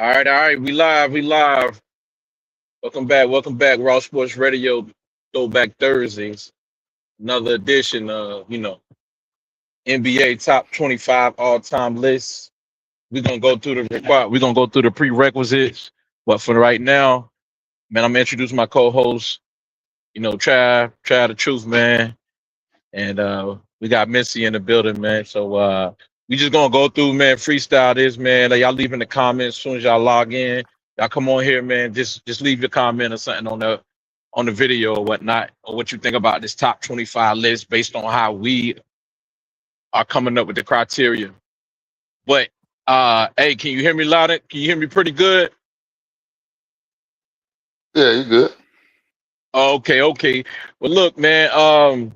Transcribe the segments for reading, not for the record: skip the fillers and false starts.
All right. We live. Welcome back. Raw Sports Radio, Throwback Thursdays. Another edition of, NBA top 25 all-time lists. We're gonna go through the prerequisites. But for right now, man, I'm gonna introduce my co-host, Trav the Truth, man. And we got Missy in the building, man. So we just gonna go through, man, freestyle this, man. Like, y'all leave in the comments as soon as y'all log in. Y'all come on here, man. Just leave your comment or something on the video or whatnot, or what you think about this top 25 list based on how we are coming up with the criteria. But hey, can you hear me loud? Can you hear me pretty good? Yeah, you good. Okay. Well, look, man,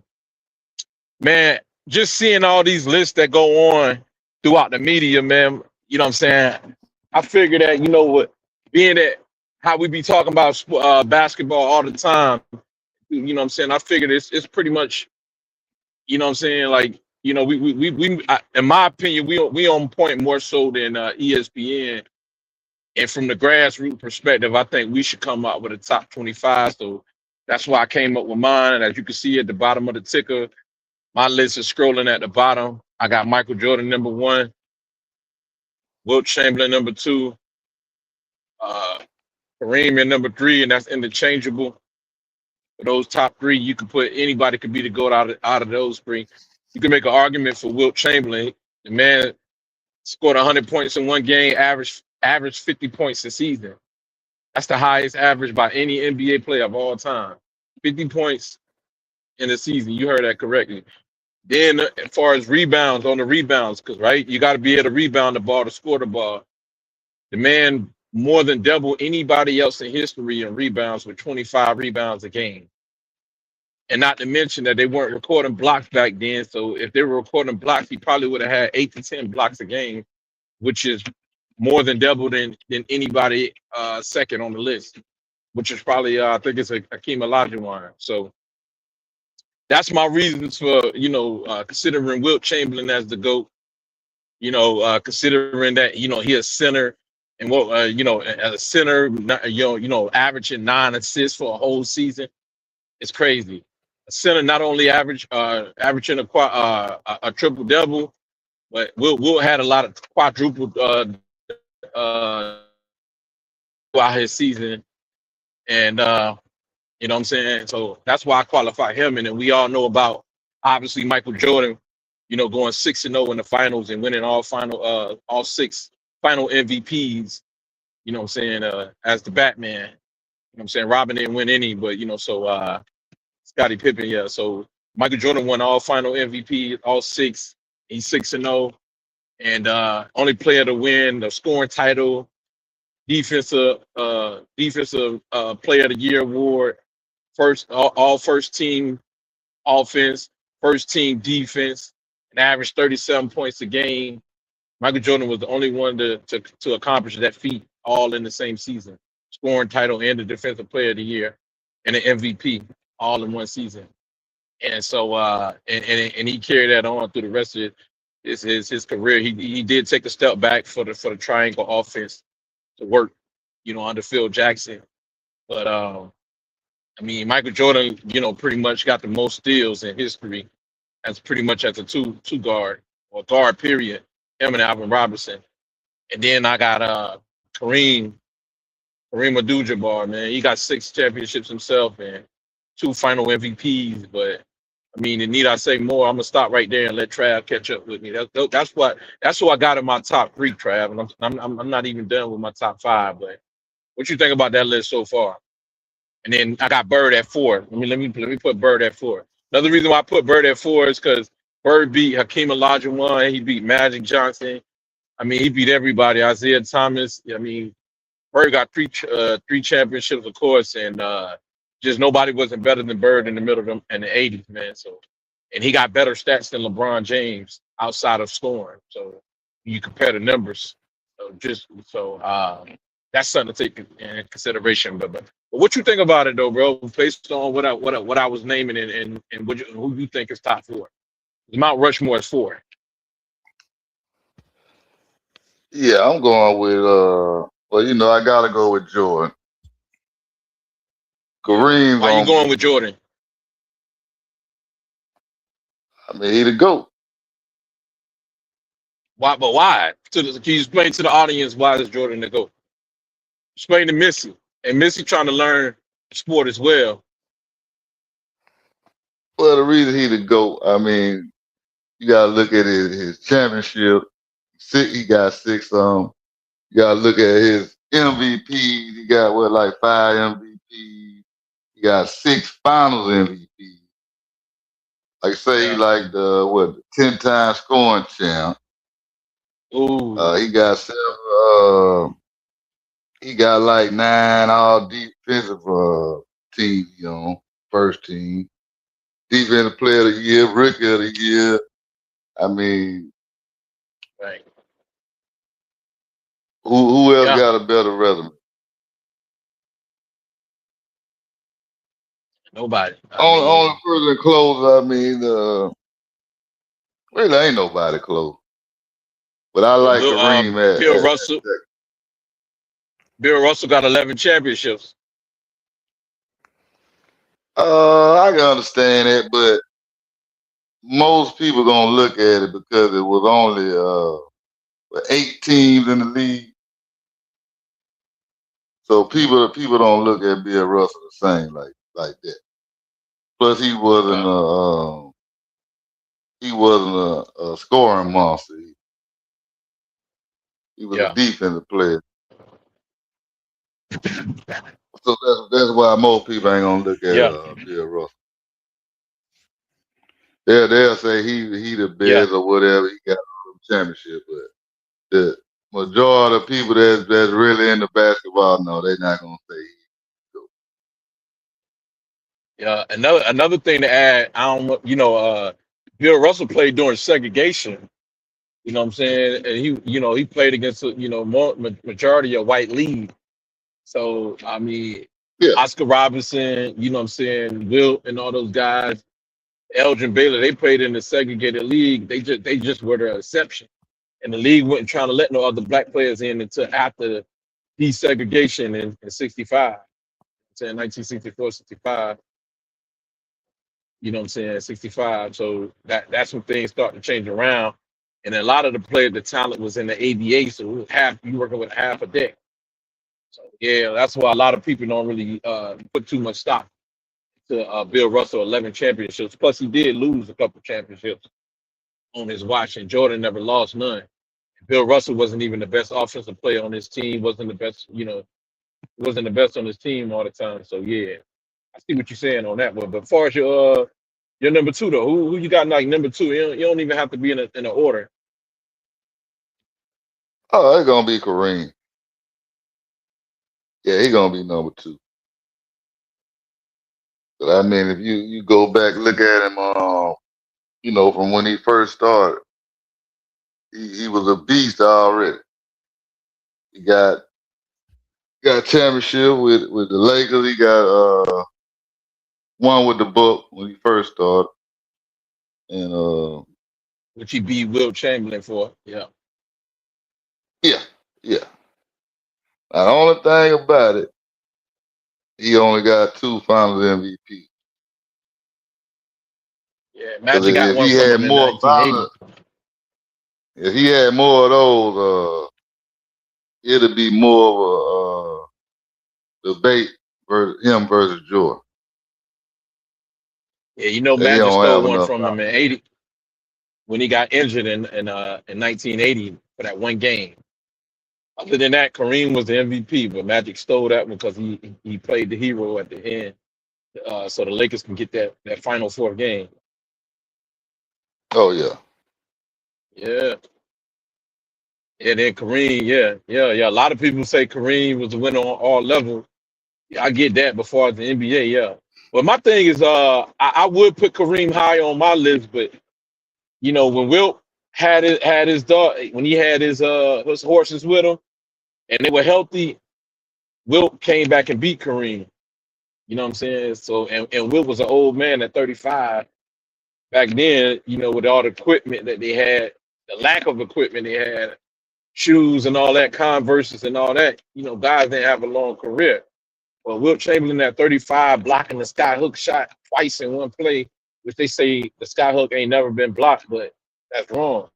just seeing all these lists that go on throughout the media, man, you know what I'm saying? I figure that, being that how we be talking about basketball all the time, you know what I'm saying? I figured it's pretty much, you know what I'm saying? Like, in my opinion, we on point more so than ESPN. And from the grassroots perspective, I think we should come up with a top 25. So that's why I came up with mine. And as you can see at the bottom of the ticker, my list is scrolling at the bottom. I got Michael Jordan number one, Wilt Chamberlain number two, uh, Kareem in number three, and that's interchangeable. For those top three, you can put anybody could be the GOAT out of those three. You can make an argument for Wilt Chamberlain. The man scored 100 points in one game, average 50 points a season. That's the highest average by any NBA player of all time. 50 points in a season. You heard that correctly. Then, as far as rebounds, on the rebounds, because right, you got to be able to rebound the ball to score the ball. The man more than double anybody else in history in rebounds with 25 rebounds a game. And not to mention that they weren't recording blocks back then. So if they were recording blocks, he probably would have had 8 to 10 blocks a game, which is more than double than anybody second on the list, which is probably I think it's Akeem Olajuwon. So that's my reasons for considering Wilt Chamberlain as the GOAT. Considering that he a center and as a center, averaging 9 assists for a whole season, it's crazy. A center not only averaging a triple double, but Will had a lot of quadruple throughout his season, and you know what I'm saying. So that's why I qualify him. And then we all know about obviously Michael Jordan, going 6-0 in the finals and winning all six final MVPs. You know what I'm saying? As the Batman, you know what I'm saying. Robin didn't win any, but Scottie Pippen, yeah. So Michael Jordan won all final MVP, all six. He's 6-0, and only player to win the scoring title, defensive player of the year award, all first team offense, first team defense, and averaged 37 points a game. Michael Jordan was the only one to accomplish that feat all in the same season, scoring title and the defensive player of the year and the MVP all in one season. And so and he carried that on through the rest of his career. He did take a step back for the triangle offense to work, under Phil Jackson. But Michael Jordan, pretty much got the most steals in history as pretty much as a two guard or guard period. Him and Alvin Robinson. And then I got Kareem Abdul-Jabbar, man. He got 6 championships himself and 2 final MVPs. But and need I say more? I'm gonna stop right there and let Trav catch up with me. That's who I got in my top 3, Trav. And I'm not even done with my top 5. But what you think about that list so far? And then I got Bird at 4. Let me put Bird at 4. Another reason why I put Bird at 4 is because Bird beat Hakeem Olajuwon. He beat Magic Johnson. He beat everybody. Isaiah Thomas. Bird got 3 championships, of course, and just nobody wasn't better than Bird in the middle of them in the 80s, man. So, and he got better stats than LeBron James outside of scoring. So you compare the numbers. That's something to take in consideration. But what you think about it though, bro? Based on what I was naming and who you think is top 4? Mount Rushmore is 4. Yeah, I'm going with Well, I gotta go with Jordan. Yeah. Kareem's Why you gonna going be. with Jordan? I mean, he the GOAT. Why? But why? Can you explain to the audience why is Jordan the GOAT? Explain to Missy. And Missy trying to learn sport as well. Well, the reason he the GOAT, I mean, you gotta look at his championship. He got six. You gotta look at his MVP. He got like 5 MVP. He got 6 Finals MVP. Like say he Yeah. like the 10-time scoring champ. Ooh. He got 7. He got like 9 all defensive team. First team, defensive player of the year, rookie of the year. I mean, Right. who else Yeah. got a better resume? Nobody. I Only mean, person close. I mean, really ain't nobody close. But I well, like Kareem Bill at Russell. Bill Russell got 11 championships. I can understand it, but most people gonna look at it because it was only 8 teams in the league. So people don't look at Bill Russell the same like that. Plus Okay. he wasn't a scoring monster. He was a Yeah. defensive player. So that's why most people ain't gonna look at Yeah. Bill Russell. They'll say he the Yeah. best or whatever. He got all the championship, but the majority of people that's really into basketball, no, they're not gonna say he. Yeah. Another thing to add, I don't Bill Russell played during segregation. You know what I'm saying? And he played against majority of white league. So I mean, Yeah, Oscar Robinson, you know what I'm saying, Wilt and all those guys, Elgin Baylor, they played in the segregated league. They just were the exception. And the league wasn't trying to let no other black players in until after desegregation in 65. Saying 1964, 65. You know what I'm saying? 65. So that's when things start to change around. And a lot of the players, the talent was in the ABA, so you working with half a deck. So yeah, that's why a lot of people don't really put too much stock to Bill Russell 11 championships. Plus, he did lose a couple championships on his watch, and Jordan never lost none. Bill Russell wasn't even the best offensive player on his team. Wasn't the best, wasn't the best on his team all the time. So yeah, I see what you're saying on that one. But as far as your number two though, who you got like number two? You don't even have to be in an order. oh, it's gonna be Kareem. Yeah, he gonna be number 2. But I mean, if you go back look at him, from when he first started, he was a beast already. He got a championship with the Lakers. He got one with the Buck when he first started, and Which he beat Will Chamberlain for. Yeah. yeah, yeah. Now, the only thing about it, he only got 2 Finals MVP. Yeah. Because Magic got if one he from had him in more 1980. Finals, if he had more of those, it'd be more of a debate him versus Jordan. Yeah, He Magic don't stole have one enough from him in 80 when he got injured in 1980 for that one game. Other than that, Kareem was the MVP, but Magic stole that one because he played the hero at the end, so the Lakers can get that final four game. Oh yeah. Yeah, and then Kareem, yeah. A lot of people say Kareem was the winner on all levels. Yeah, I get that. Before the NBA, yeah. But my thing is, I would put Kareem high on my list, but when Wilt had his dog, when he had his horses with him, and they were healthy, Wilt came back and beat Kareem. You know what I'm saying? So and Wilt was an old man at 35 back then. With all the equipment that they had, the lack of equipment they had. shoes and all that, Converses and all that, guys didn't have a long career. Well, Wilt Chamberlain at 35 blocking the skyhook shot twice in one play, which they say the skyhook ain't never been blocked, but that's wrong.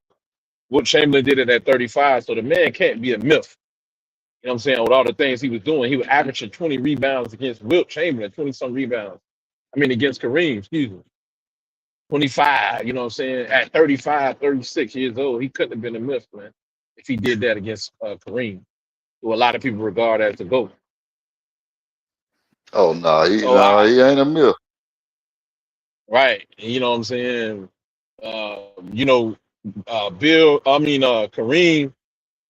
Wilt Chamberlain did it at 35, so the man can't be a myth. You know what I'm saying? With all the things he was doing, he was averaging 20 rebounds against Wilt Chamberlain, 20 some rebounds. I mean, against Kareem, excuse me. 25, you know what I'm saying? At 35, 36 years old, he couldn't have been a myth, man, if he did that against Kareem, who a lot of people regard as a GOAT. Oh no, So I he ain't a myth. right, you know what I'm saying? Uh, you know, Kareem,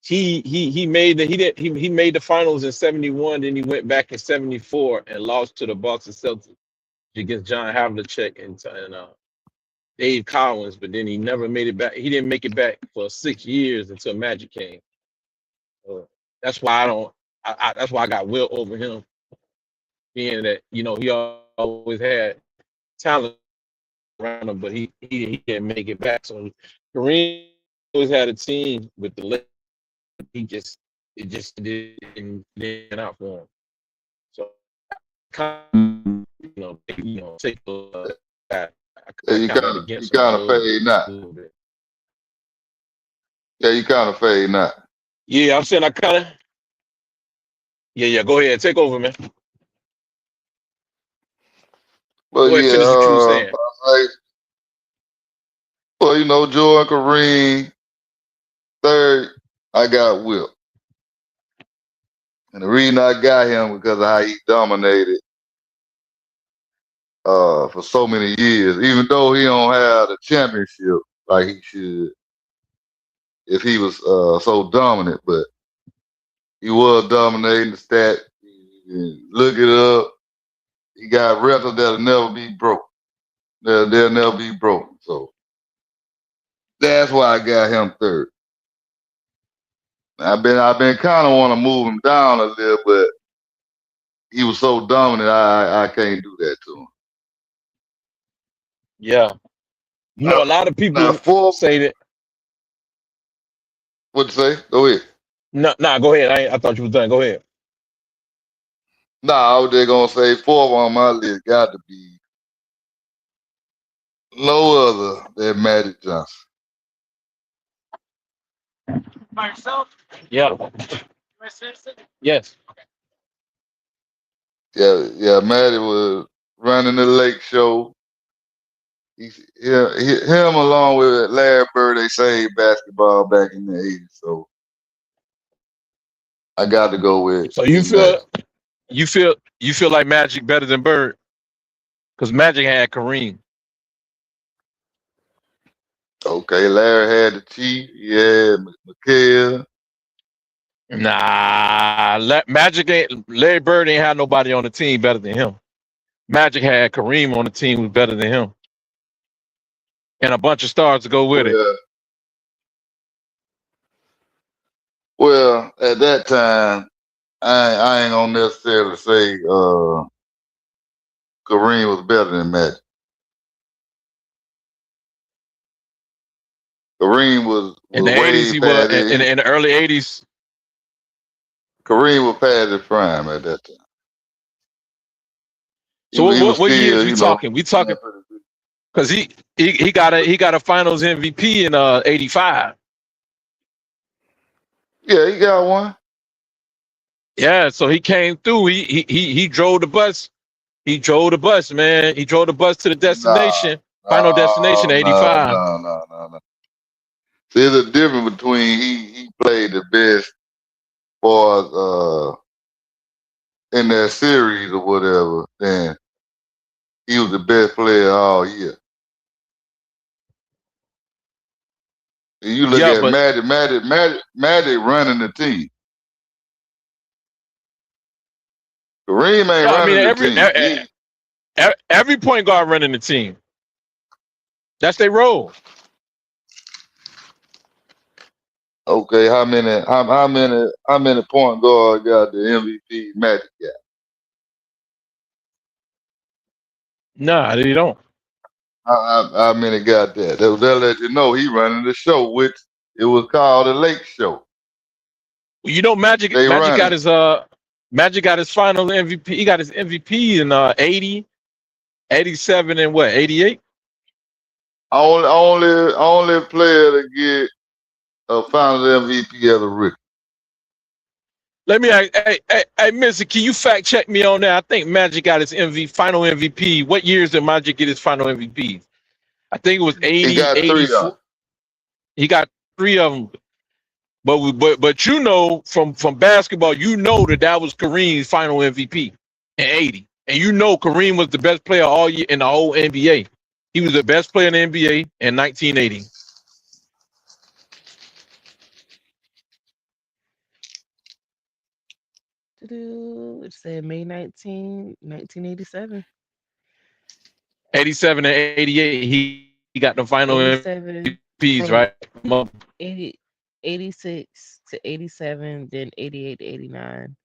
he made he made the finals in 71, then he went back in 74 and lost to the Boston Celtics against John Havlicek and Dave Collins, but then he never made it back. He didn't make it back for 6 years until Magic came. So that's why I don't. That's why I got Will over him, being that he always had talent around him, but he didn't make it back. So Kareem always had a team with the Lakers. It just didn't out for him. So take I Yeah, kind of you against him a kind of little fade not. bit. Yeah, you kind of fade not. Yeah, I'm saying I kind of. Yeah. Go ahead, take over, man. But Go ahead, yeah, finish what you were saying. well, Jordan, Kareem, third, I got Will. And the reason I got him because of how he dominated for so many years, even though he don't have the championship like he should if he was so dominant, but he was dominating the stat. Look it up. He got records that'll never be broke. They'll never be broken. So that's why I got him third. I've been kind of want to move him down a little, but he was so dominant. I can't do that to him. Yeah, a lot of Now people fourth, say that. what'd you say? Go ahead. No, go ahead. I thought you was done. Go ahead. Nah, I was just gonna say fourth on my list got to be no other than Magic Johnson. By yourself? Yeah. Yes. Yeah, Magic was running the Lake Show. Him along with Larry Bird, they saved basketball back in the '80s. So I got to go with. So Magic. you feel like Magic better than Bird? Because Magic had Kareem. Okay, Larry had the Chief. He had McHale. Nah, Larry Bird ain't had nobody on the team better than him. Magic had Kareem on the team was better than him, and a bunch of stars to go with it. Well, at that time, I ain't gonna necessarily say Kareem was better than Magic. Kareem was In the '80s, way he was past it. in the early '80s. Kareem was past his prime at that time. So He was what years still, we talking? We talking because he got a Finals MVP in '85. Yeah, he got one. Yeah, so he came through. He drove the bus. He drove the bus, man. He drove the bus to the destination, final destination, '85. No. There's a difference between he played the best for in that series or whatever, then he was the best player all year. You look at Magic running the team. Kareem ain't running the team. Every point guard running the team. That's their role. Okay, how many point guard got the MVP Magic got? Nah, they don't. How many got that? They'll let you know he running the show, which it was called the Lake Show. You know, Magic They Magic run got it. his Magic got his final MVP. He got his MVP in 80, 87, and what 88. Only player to get a Finals MVP as a rookie. Let me ask, hey, Missy, can you fact check me on that? I think Magic got his final MVP. What years did Magic get his final MVP? I think it was He 80, got 3 of them. 84. He got 3 of them. But you know from basketball, you know that was Kareem's final MVP in 80. And you know Kareem was the best player all year in the whole NBA. He was the best player in the NBA in 1980. It said May 19, 1987. 87 and 88, he got the final MVPs, 87 right? from 80, 86 to 87, then 88 to 89,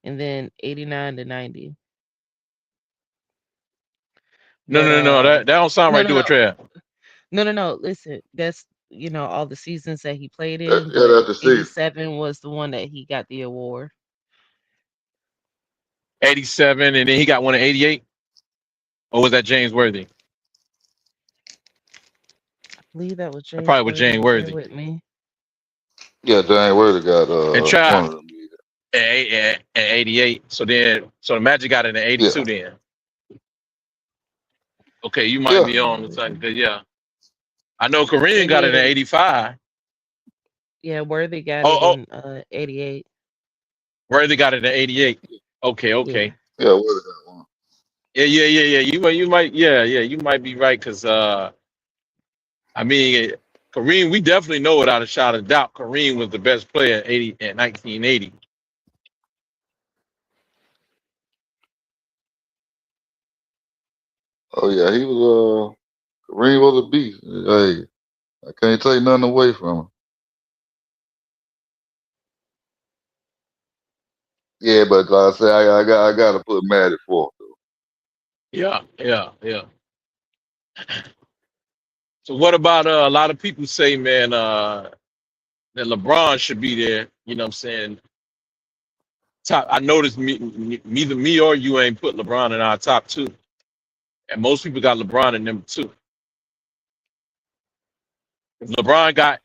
and then 89 to 90. No, But no, no, that don't sound no, right. no, Do a no, trap. no. Listen, that's all the seasons that he played Yeah, in, but that's the season. 87 was the one that he got the award. 87, and then he got one in 88. Or was that James Worthy? I believe that was That James probably was Worthy. James Bear Worthy. with me. Yeah, Dwayne Worthy got And one Trap of them. at 88. So the Magic got it in 82 Yeah. then. Okay, you might Yeah. be on the side. Yeah. I know Kareem got it in 88. 85. Yeah, Worthy got Oh, it in 88. Worthy got it in 88. Okay. Yeah, Worthy got one. Yeah. You might you might be right because I mean Kareem, we definitely know without a shot of doubt Kareem was the best player in 1980. Oh yeah, he was Kareem was a beast. Hey, I can't take nothing away from him. Yeah, but like I say I got to put Matt at 4th though. Yeah. So what about a lot of people say, man, that LeBron should be there? You know what I'm saying? Top. I noticed neither me or you ain't put LeBron in our top 2, and most people got LeBron in number 2. LeBron got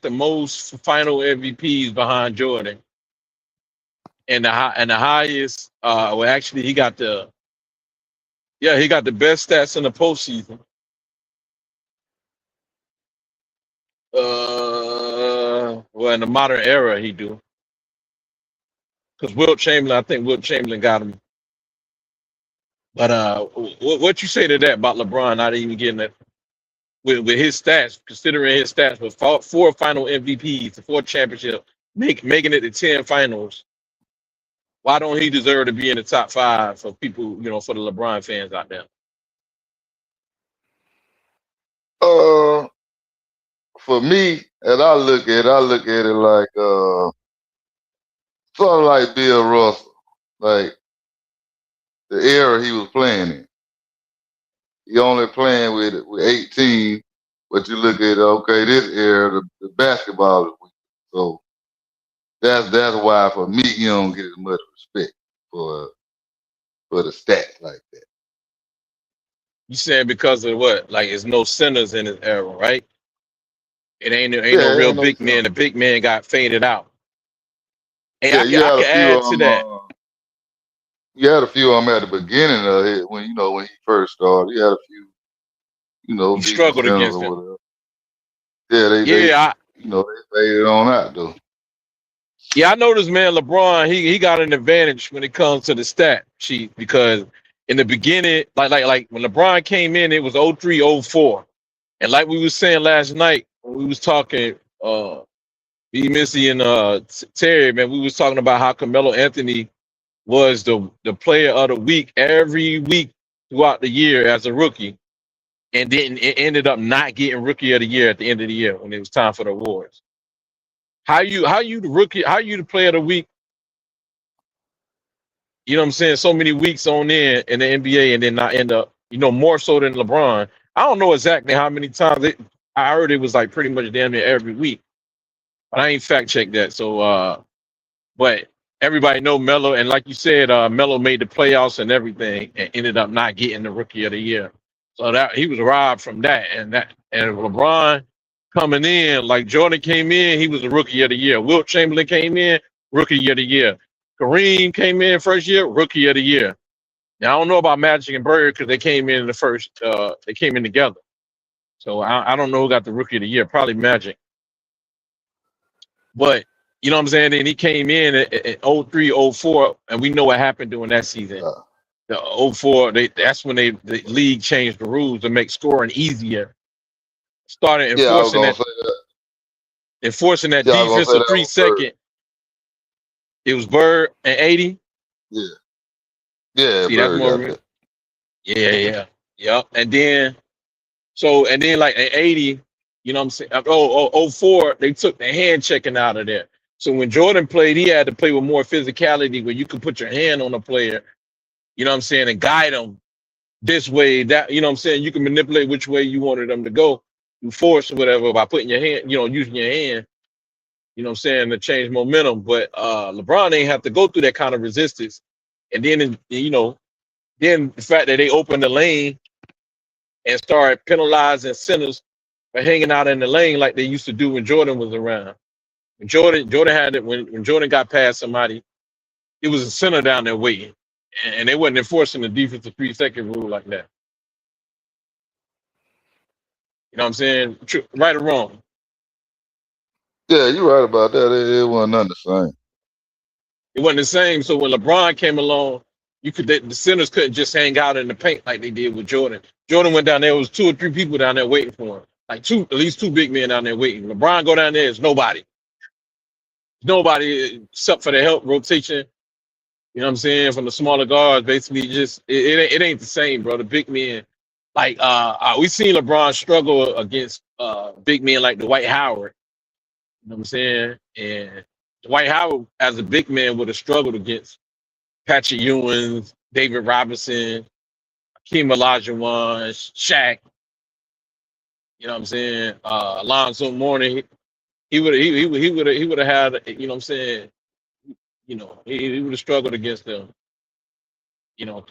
the most final MVPs behind Jordan, and the highest. Well, actually, he got the best stats in the postseason. Well, in the modern era, he do. Because I think Wilt Chamberlain got him. But what you say to that about LeBron not even getting it with his stats, considering his stats with 4 final MVPs, 4 championships, making it to 10 finals? Why don't he deserve to be in the top 5 for people, for the LeBron fans out there? For me, and I look at it like sort of like Bill Russell, like the era he was playing in. He only playing with 18, but you look at this era, the basketball is weak. So that's why for me he don't get as much respect for the stats like that. You saying because of what? Like, it's no centers in his era, right? It ain't no real big man. The big man got faded out. And I can add to that. You had a few of them at the beginning of it when he first started. He had a few, He struggled against him. whatever. Yeah, they faded on out though. Yeah, I noticed, man, LeBron, he got an advantage when it comes to the stat sheet because in the beginning, like when LeBron came in, it was 03, 04. And like we was saying last night when we was talking, me, Missy, and Terry, man, we was talking about how Carmelo Anthony was the player of the week every week throughout the year as a rookie. And then it ended up not getting rookie of the year at the end of the year when it was time for the awards. How you the rookie? How you the player of the week? You know what I'm saying? So many weeks on in the NBA, and then not end up, more so than LeBron. I don't know exactly how many times I heard it was like pretty much damn near every week, but I ain't fact checked that. So But everybody know Melo, and like you said, Melo made the playoffs and everything, and ended up not getting the Rookie of the Year. So that he was robbed from that, and LeBron coming in like Jordan came in, he was a Rookie of the Year. Wilt Chamberlain came in, Rookie of the Year. Kareem came in first year, Rookie of the Year. Now I don't know about Magic and Bird because they came in the first. They came in together. So I don't know who got the Rookie of the Year. Probably Magic. But you know what I'm saying? Then he came in at 03, 04, and we know what happened during that season. Uh, The 04, that's when the league changed the rules to make scoring easier. Started yeah, I was enforcing gonna that say that. Yeah, I was gonna say defensive that three was Bird. second. It was Bird and 80. Yeah, yeah, See, that's Bird more. got that. Yeah. Yep. And then like at 80, you know what I'm saying? 04, they took the hand checking out of there. So when Jordan played, he had to play with more physicality where you could put your hand on a player, you know what I'm saying, and guide them this way, that, you know what I'm saying? You can manipulate which way you wanted them to go. You force or whatever by putting your hand, using your hand, you know what I'm saying, to change momentum. But LeBron ain't have to go through that kind of resistance. And then, then the fact that they opened the lane and started penalizing centers for hanging out in the lane like they used to do when Jordan was around. When Jordan had it when Jordan got past somebody, it was a center down there waiting, and they wasn't enforcing the defensive 3-second rule like that. You know what I'm saying? Right or wrong? Yeah, you're right about that. It wasn't nothing the same. It wasn't the same. So when LeBron came along, the centers couldn't just hang out in the paint like they did with Jordan. Jordan went down there. It was 2 or 3 people down there waiting for him, like at least 2 big men down there waiting. LeBron go down there, it's nobody except for the help rotation. You know what I'm saying? From the smaller guards, basically, just it ain't the same, bro. The big men, like we seen LeBron struggle against big men like Dwight Howard. You know what I'm saying? And Dwight Howard, as a big man, would have struggled against Patrick Ewing, David Robinson, Hakeem Olajuwon, Shaq. You know what I'm saying? Alonzo Mourning. He would have had. You know what I'm saying? He would have struggled against them. In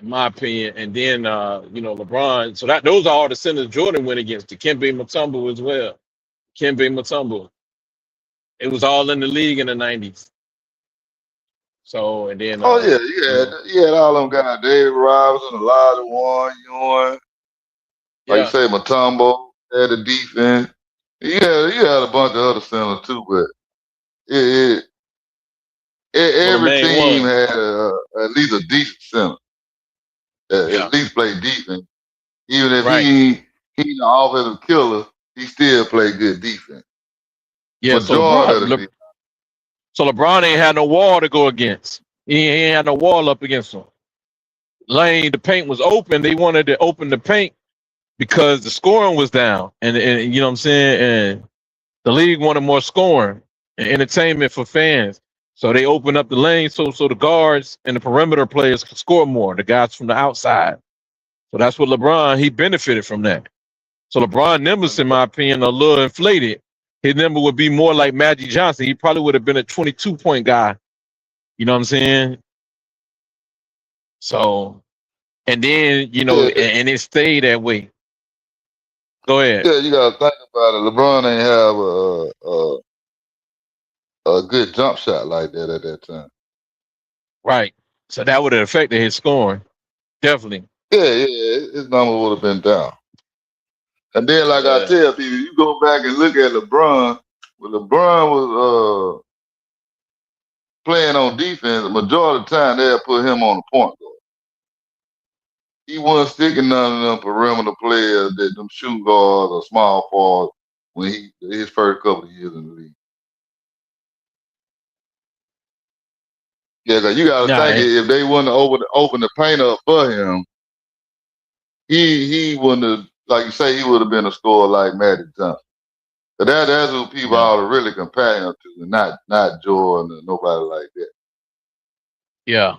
my opinion. And then LeBron. So those are all the centers Jordan went against. Dikembe Mutombo as well. Dikembe Mutombo. It was all in the league in the 90s. So and then Oh yeah, you had all them guys, David Robinson, Elijah Warren, Ewing, like you yeah, say, Matumbo, had the defense. Yeah, you had a bunch of other centers too, but it, well the every main team one. had at least a decent center that Yeah, at least played defense. Even if right. he an offensive killer, he still played good defense. Yeah, Majority of the people. So LeBron ain't had no wall to go against. He ain't had no wall up against him. Lane, the paint was open. They wanted to open the paint because the scoring was down. And you know what I'm saying? And the league wanted more scoring and entertainment for fans. So they opened up the lane so the guards and the perimeter players could score more, the guys from the outside. So that's what LeBron, he benefited from that. So LeBron numbers, in my opinion, are a little inflated. His number would be more like Magic Johnson. He probably would have been a 22-point guy. You know what I'm saying? So, and then, Yeah, and it stayed that way. Go ahead. yeah, you gotta think about it. LeBron ain't have a good jump shot like that at that time. Right. So that would have affected his scoring. Definitely. Yeah, his number would have been down. And then, like I Yeah. tell people, you go back and look at LeBron. When LeBron was playing on defense, the majority of the time they'll put him on the point guard. He wasn't sticking none of them perimeter players, that them shoot guards or small forwards when his first couple of years in the league. Yeah, cause you got to Nah, think if they wouldn't open the paint up for him, he wouldn't have, like you say, he would have been a scorer like Magic Johnson. But that's who people yeah. ought to really compare him to, and not Jordan or nobody like that. Yeah.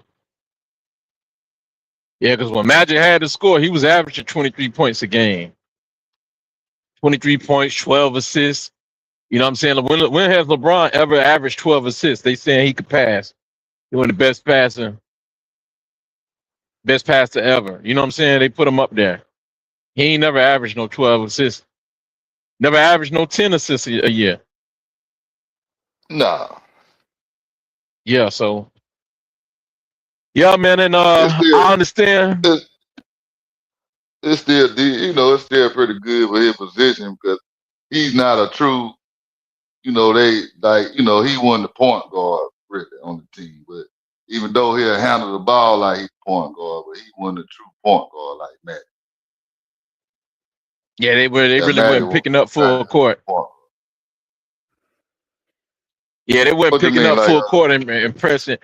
Yeah, because when Magic had to score, he was averaging 23 points a game. 23 points, 12 assists. You know what I'm saying? When has LeBron ever averaged 12 assists? They saying he could pass. He was the best passer ever. You know what I'm saying? They put him up there. He ain't never averaged no 12 assists. Never averaged no 10 assists a year. Nah. Yeah, so yeah, man, and It's still I understand. it's, it's still it's still pretty good for his position because he's not a true, they like, he wasn't the point guard really on the team. But even though he'll handle the ball like he's point guard, but he wasn't a true point guard like Matt. Yeah, they really Magic weren't was picking up kind full of court. point. Yeah, they weren't What you picking mean, up like full court and pressing.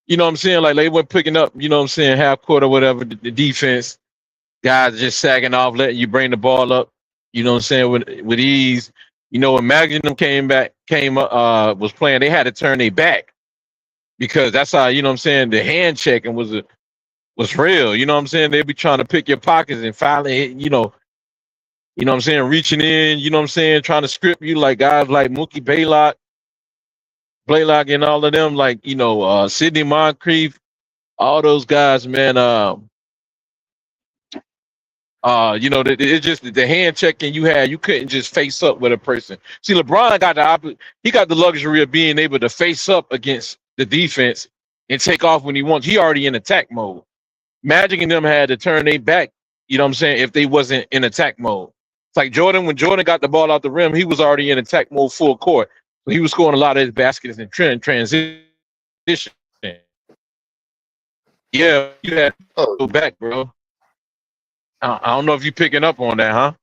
You know what I'm saying? Like they weren't picking up, you know what I'm saying, half court or whatever, the defense. Guys just sagging off, letting you bring the ball up, you know what I'm saying, with ease. When Magnum was playing, they had to turn their back because that's how, you know what I'm saying, the hand checking was real. You know what I'm saying? They'd be trying to pick your pockets and finally, what I'm saying, reaching in, you know what I'm saying, trying to script you like guys like Mookie Blaylock and all of them, like, Sidney Moncrief, all those guys, man. It's just the hand checking you couldn't just face up with a person. See, LeBron got the luxury of being able to face up against the defense and take off when he wants. He already in attack mode. Magic and them had to turn their back, you know what I'm saying, if they wasn't in attack mode. It's like Jordan, when Jordan got the ball out the rim, he was already in attack mode full court. So he was scoring a lot of his baskets in transition. Yeah, you had to Oh, go back, bro. I don't know if you picking up on that, huh?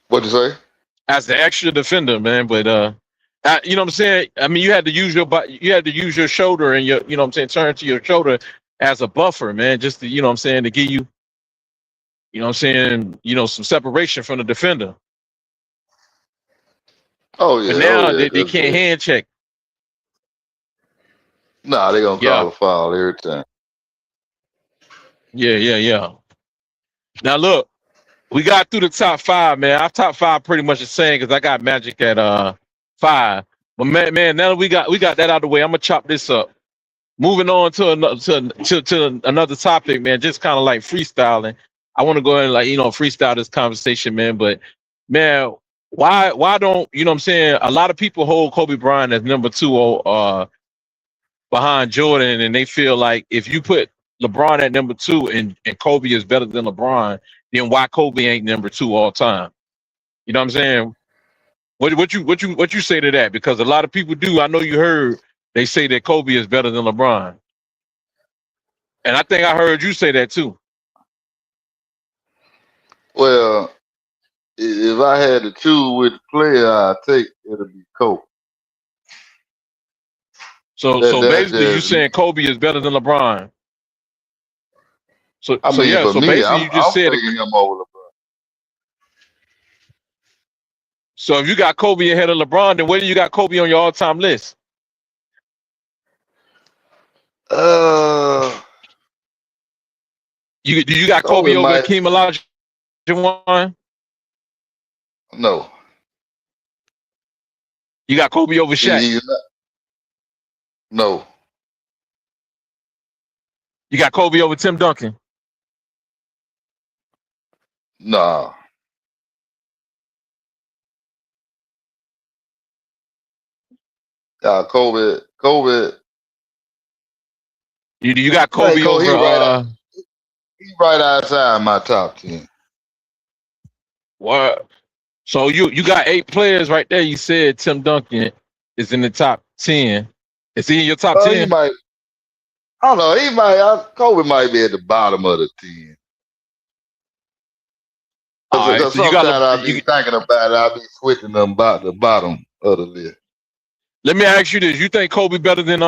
what'd you say? As the extra defender, man. But you know what I'm saying? I mean, you had to use your shoulder and your, you know what I'm saying, turn to your shoulder as a buffer, man, just to, you know what I'm saying, to give you, you know what I'm saying, some separation from the defender. Oh But yeah, now they because can't hand check. nah, they gonna Yeah. call a foul every time. Yeah. Now look, we got through the top five, man. Our top five pretty much the same because I got Magic at 5. But man, now that we got that out of the way, I'm gonna chop this up. Moving on to another topic, man. Just kind of like freestyling. I want to go and freestyle this conversation, man. But man, why don't, you know what I'm saying? A lot of people hold Kobe Bryant as number 2 behind Jordan, and they feel like if you put LeBron at number 2 and Kobe is better than LeBron, then why Kobe ain't number 2 all time? You know what I'm saying? What you say to that? Because a lot of people do. I know you heard they say that Kobe is better than LeBron, and I think I heard you say that too. Well, if I had to choose which player I take, it'll be Kobe. So basically, you saying Kobe is better than LeBron. So I mean, yeah. for So me, basically, you just I'm said. taking him over LeBron. So if you got Kobe ahead of LeBron, then where do you got Kobe on your all-time list? Do you got Kobe over Hakeem Olajuwon? No. You got Kobe over Shaq? No. You got Kobe over Tim Duncan? Nah. Kobe. You got Kobe over He's right outside my top 10. What? So you got 8 players right there. You said Tim Duncan is in the top 10. Is he in your top 10? He might. I don't know. Kobe might be at the bottom of the 10. Because so sometimes I'll be thinking about it. I'll be switching them about the bottom of the list. Let me ask you this. You think Kobe better than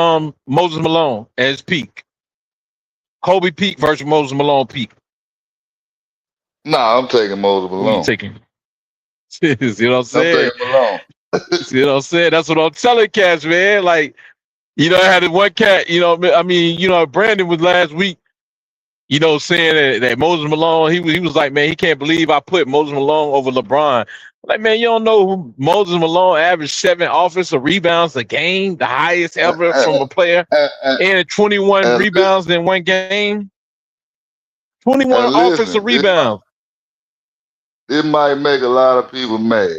Moses Malone at his peak? Kobe peak versus Moses Malone peak? Nah, I'm taking Moses Malone. Who you taking? See what I'm saying? I'm taking Malone. See what I'm saying? That's what I'm telling cats, man. Like, I had one cat, I mean, Brandon was last week. saying that Moses Malone, he was like, man, he can't believe I put Moses Malone over LeBron. Like, man, you don't know who Moses Malone averaged 7 offensive rebounds a game, the highest ever from a player, and 21 rebounds in one game. 21 offensive rebounds. It might make a lot of people mad,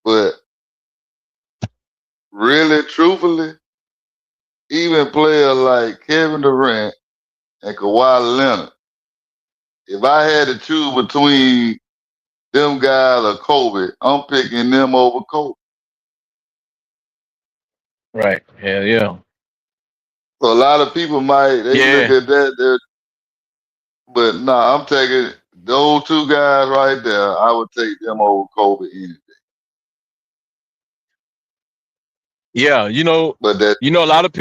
but really, truthfully, even players like Kevin Durant and Kawhi Leonard, if I had to choose between them guys or Kobe, I'm picking them over Kobe. Right. Yeah. So a lot of people might look at that, but nah, I'm taking those two guys right there. I would take them over Kobe any day. Yeah, but that, a lot of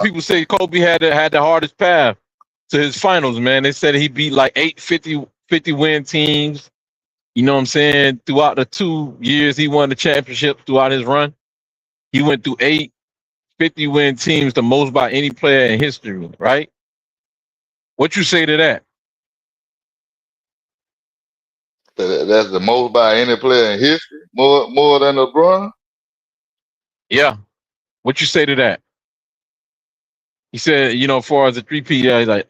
people say Kobe had the hardest path to his finals, man. They said he beat like 8 50 win teams. You know what I'm saying? Throughout the 2 years he won the championship throughout his run, he went through 8 50 win teams, the most by any player in history, right? What you say to that? That's the most by any player in history, more than LeBron. Yeah. What you say to that? He said, as far as the 3-peat, he's like,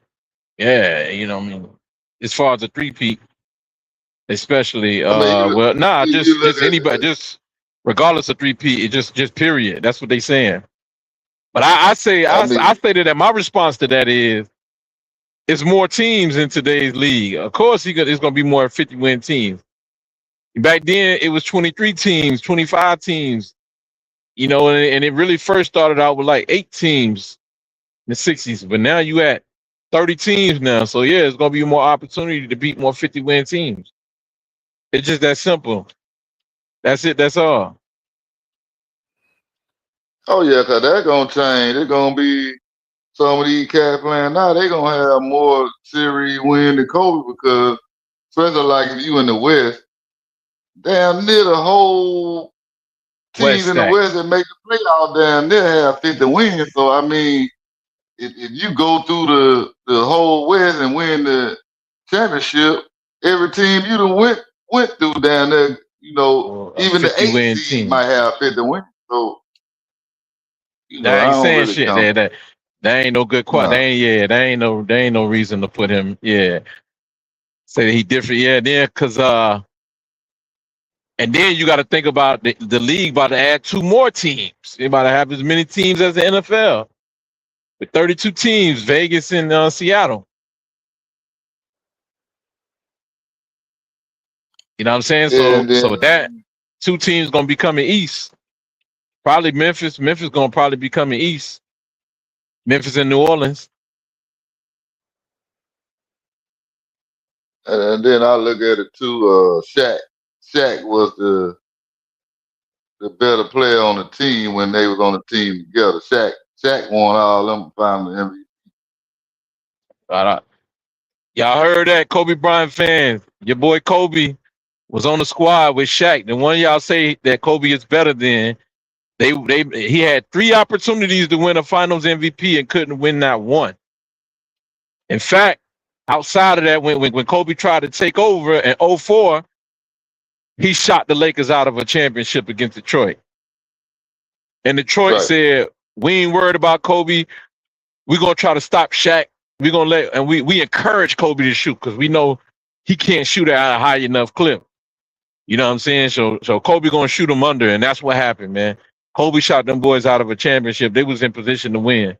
as far as the 3-peat, especially, just anybody, just regardless of 3-peat, it just period. That's what they saying. But I say that my response to that is, it's more teams in today's league. Of course, it's going to be more 50-win teams. Back then, it was 23 teams, 25 teams, and it really first started out with like 8 teams in the 60s. But now you at 30 teams now. So, yeah, it's going to be more opportunity to beat more 50-win teams. It's just that simple. That's it. That's all. Oh, yeah, because that's going to change. It's going to be some of these cats playing now, they're going to have more series win than Kobe because, especially like if you in the West, damn near the whole teams in the West that make the playoff damn near have 50 wins. So, I mean, if you go through the whole West and win the championship, every team you done went through down there, even the 8 seed might have 50 wins. So, I ain't saying shit there. That ain't no good question. No. There ain't no reason to put him. Yeah, say that he different. Yeah, then because and then you got to think about the league about to add 2 more teams. They about to have as many teams as the NFL with 32 teams, Vegas and Seattle. You know what I'm saying? So that 2 teams gonna be coming east. Probably Memphis. Memphis gonna probably be coming east. Memphis and New Orleans. And then I look at it too. Shaq was the better player on the team when they was on the team together. Shaq won all them finally MVP. Y'all heard that, Kobe Bryant fans? Your boy Kobe was on the squad with Shaq. The one y'all say that Kobe is better than. He had 3 opportunities to win a Finals MVP and couldn't win that one. In fact, outside of that, when Kobe tried to take over in 2004, he shot the Lakers out of a championship against Detroit. And Detroit said, we ain't worried about Kobe. We're going to try to stop Shaq. We're going to we encourage Kobe to shoot because we know he can't shoot at a high enough clip. You know what I'm saying? So Kobe going to shoot him under, and that's what happened, man. Kobe shot them boys out of a championship. They was in position to win.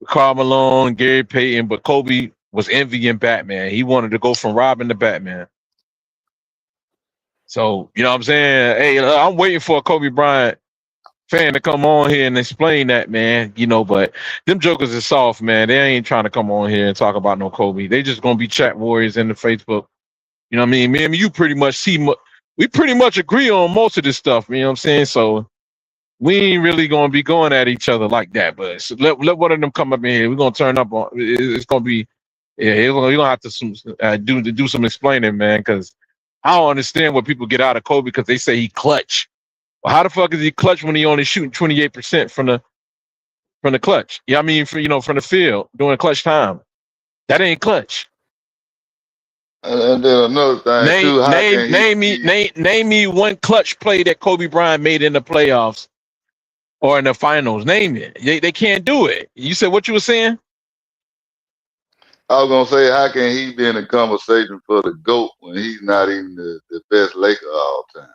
Karl Malone, Gary Payton, but Kobe was envying Batman. He wanted to go from Robin to Batman. So, you know what I'm saying? Hey, I'm waiting for a Kobe Bryant fan to come on here and explain that, man. But them jokers is soft, man. They ain't trying to come on here and talk about no Kobe. They just going to be chat warriors in the Facebook. You know what I mean? Me and you pretty much we pretty much agree on most of this stuff. You know what I'm saying? So, we ain't really gonna be going at each other like that, but let one of them come up in here. We're gonna turn up on. It's gonna be, you're gonna have to do some explaining, man. Because I don't understand what people get out of Kobe because they say he clutch. Well, how the fuck is he clutch when he only shooting 28% from the clutch? Yeah, I mean from the field during clutch time. That ain't clutch. And then another thing Name too, how name can he name me be? name me one clutch play that Kobe Bryant made in the playoffs or in the finals. Name it. They can't do it. You said what you were saying? I was gonna say, how can he be in the conversation for the GOAT when he's not even the best Laker of all time?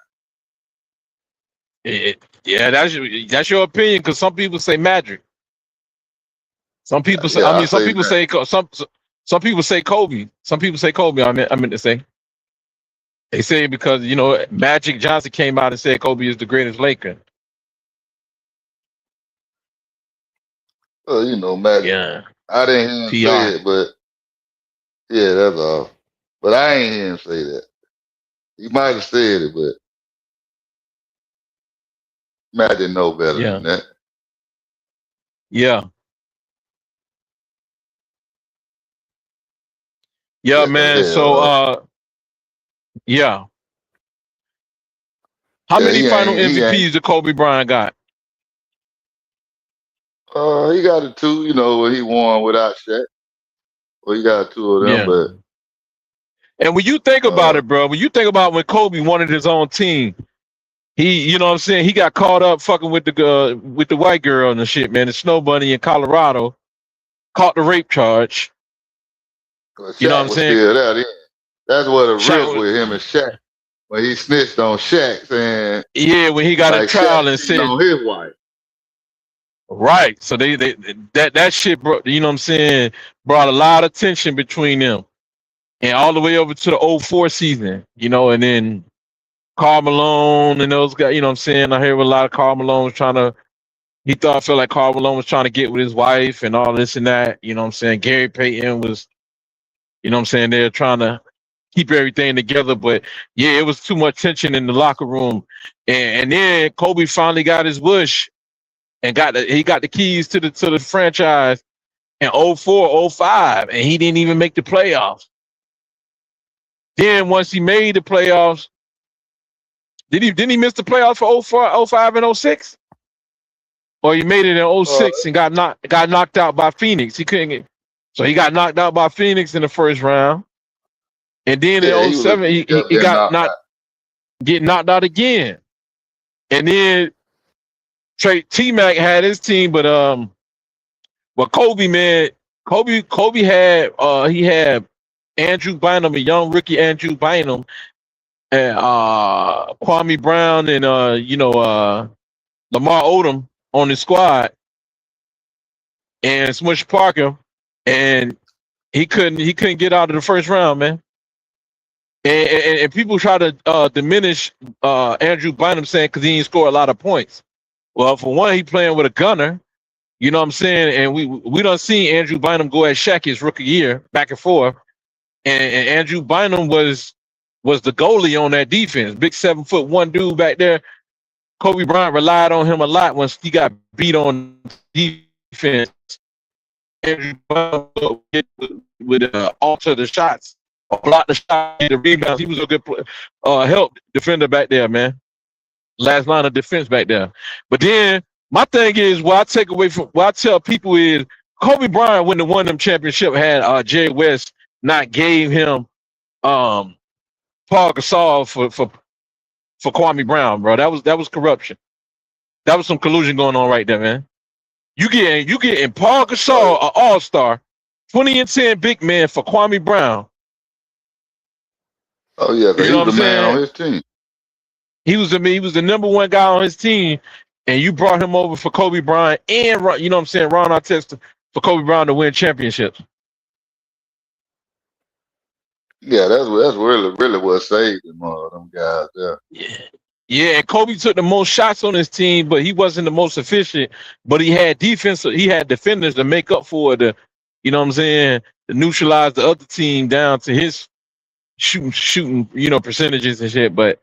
Yeah, that's your opinion. Because some people say Magic. Some people say. I Yeah, I mean, some say people man. say some people say Kobe. Some people say Kobe. I meant to say. They say because Magic Johnson came out and said Kobe is the greatest Laker. Well, Magic. Yeah, I didn't hear him say PR. it, but yeah, that's all. But I ain't hear him say that. He might have said it, but Magic know better Yeah, than that. yeah, yeah, Yeah, cause man. So yeah. How yeah, many he final ain't he ain't. MVPs did Kobe Bryant got? He got a two, where he won without Shaq. Well, he got two of them, Yeah. but And when you think about uh, it, bro, when you think about when Kobe wanted his own team, he, you know what I'm saying, he got caught up fucking with the white girl and the shit, man. The Snow Bunny in Colorado caught the rape charge. You know what Shaq I'm was saying? still there. Then. That's what a Shaq rip was, with him and Shaq when he snitched on Shaq, saying yeah, when he got a like Shaq trial and cheating said on his wife. right. So they that shit brought, you know what I'm saying, brought a lot of tension between them. And all the way over to the '04 season, and then Karl Malone and those guys, you know what I'm saying? I hear a lot of Karl Malone was trying to, he thought, I felt like Karl Malone was trying to get with his wife and all this and that. You know what I'm saying? Gary Payton was, you know what I'm saying? They're trying to keep everything together. But yeah, it was too much tension in the locker room. And then Kobe finally got his wish and he got the keys to the franchise in '04, '05, and he didn't even make the playoffs. Then once he made the playoffs, didn't he miss the playoffs for '04, '05, and '06? Or he made it in Uh, '06 and got knocked out by Phoenix. He couldn't get, so he got knocked out by Phoenix in the first round. And then yeah, in he was. '07, He kept he getting got knocked not out. get knocked out again. And then Trey T Mac had his team, but Kobe, man, Kobe had he had Andrew Bynum, a young rookie Andrew Bynum, and Kwame Brown and Lamar Odom on his squad and Smush Parker, and he couldn't get out of the first round, man. And people try to diminish Andrew Bynum saying because he didn't score a lot of points. Well, for one, he playing with a gunner. You know what I'm saying? And we don't see Andrew Bynum go at Shaq his rookie year back and forth. And Andrew Bynum was the goalie on that defense. Big 7'1" dude back there. Kobe Bryant relied on him a lot once he got beat on defense. Andrew Bynum would alter the shots or block the shot, the rebounds. He was a good help defender back there, man. Last line of defense back there. But then my thing is, what I take away from what I tell people is Kobe Bryant, when they won them championship, had Jerry West not gave him Paul Gasol for Kwame Brown, bro. That was corruption. That was some collusion going on right there, man. You getting Paul Oh, Gasol, an all-star, 20 and 10 big man for Kwame Brown. oh yeah, cause You he know was what the I'm man on saying? his team. He was the number one guy on his team, and you brought him over for Kobe Bryant and you know what I'm saying, Ron Artest for Kobe Bryant to win championships. Yeah, that's really what saved them, them guys there. Yeah. Yeah, and Kobe took the most shots on his team, but he wasn't the most efficient. But he had defense, he had defenders to make up for you know what I'm saying, to neutralize the other team down to his shooting, percentages and shit. But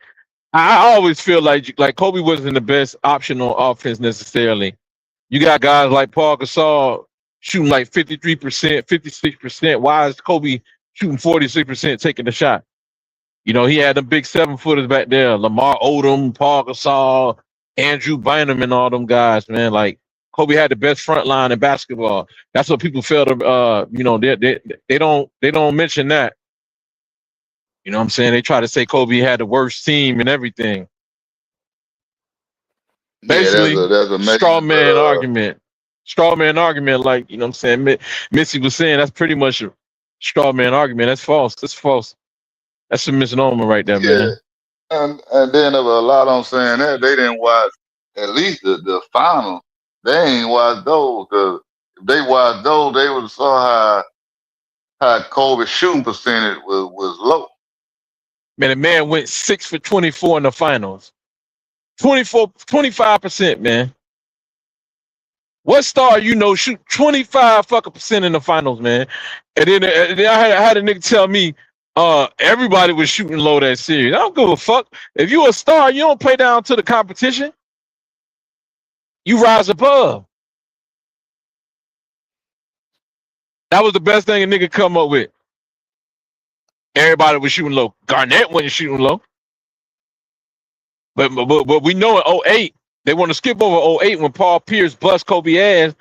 I always feel like Kobe wasn't the best option on offense necessarily. You got guys like Paul Gasol shooting like 53%, 56%. Why is Kobe shooting 46% taking the shot? He had them big 7-footers back there, Lamar Odom, Paul Gasol, Andrew Bynum, and all them guys, man. Like Kobe had the best front line in basketball. That's what people fail to, they don't mention that. You know what I'm saying? They try to say Kobe had the worst team and everything. Yeah, Basically, that's straw amazing. man argument. Straw man argument, like, you know what I'm saying? Missy was saying that's pretty much a straw man argument. That's false. That's false. That's a misnomer right there, Yeah, man. and then there were a lot on saying that they didn't watch at least the final. They ain't watched those because if they watched those, they would have saw how Kobe's shooting percentage was low. Man, the man went 6 for 24 in the finals. 25%, man. What star shoot 25 fucking percent in the finals, man? And then I had a nigga tell me, everybody was shooting low that series. I don't give a fuck. If you a star, you don't play down to the competition. You rise above. That was the best thing a nigga come up with. Everybody was shooting low. Garnett wasn't shooting low. But we know in 08, they want to skip over 08 when Paul Pierce bust Kobe ass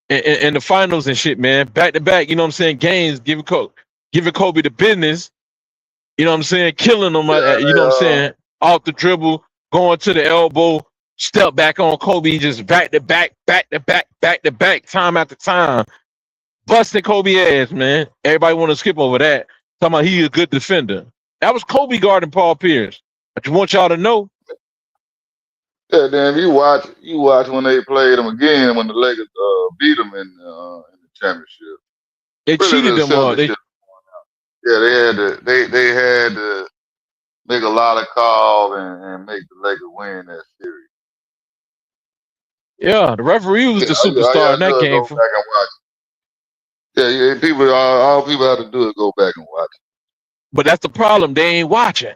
in the finals and shit, man. Back to back, you know what I'm saying? Games, giving Kobe the business. You know what I'm saying? Killing him, Yeah, you know what I'm saying? Off the dribble, going to the elbow, step back on Kobe, just back to back, time after time. Busting Kobe ass, man. Everybody want to skip over that. Talking about he a good defender. That was Kobe guarding Paul Pierce. I just want y'all to know. yeah. Then you watch when they played them again when the Lakers beat them in the championship. They cheated them all. Yeah, they had to make a lot of calls and make the Lakers win that series. Yeah, the referee was the superstar in that game. Go back and watch. Yeah, all people have to do is go back and watch. But that's the problem. They ain't watching.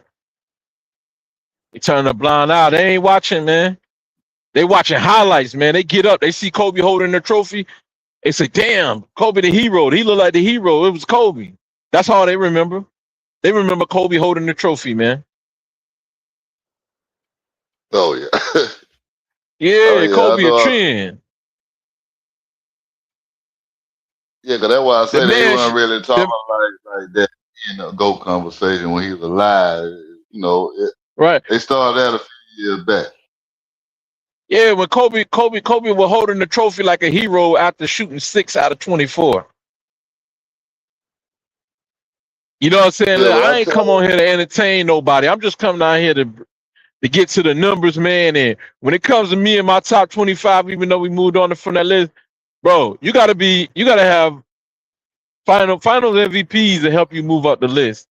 They turn a blind eye. They ain't watching, man. They watching highlights, man. They get up. They see Kobe holding the trophy. They say, damn, Kobe the hero. He looked like the hero. It was Kobe. That's all they remember. They remember Kobe holding the trophy, man. Oh, yeah. Yeah, Kobe a trend. Yeah, because that's why I said they weren't really talking like that in a GOAT conversation when he was alive. Right. They started that a few years back. Yeah, when Kobe was holding the trophy like a hero after shooting 6 out of 24. You know what I'm saying? Yeah, I ain't come on here to entertain nobody. I'm just coming out here to get to the numbers, man. And when it comes to me and my top 25, even though we moved on from that list, bro, you gotta have finals MVPs to help you move up the list.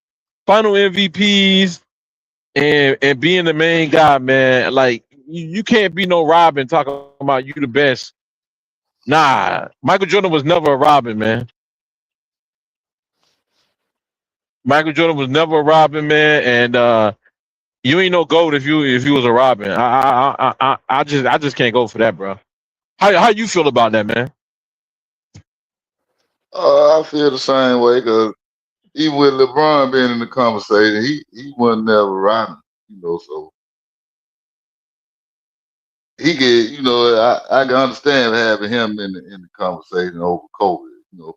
Final MVPs and being the main guy, man. Like you can't be no Robin talking about you the best. Nah, Michael Jordan was never a Robin, man. Michael Jordan was never a Robin, man, and you ain't no GOAT if you was a Robin. I just can't go for that, bro. How you feel about that, man? I feel the same way because even with LeBron being in the conversation, he wasn't never Robin, so he get, I can understand having him in the conversation over Kobe.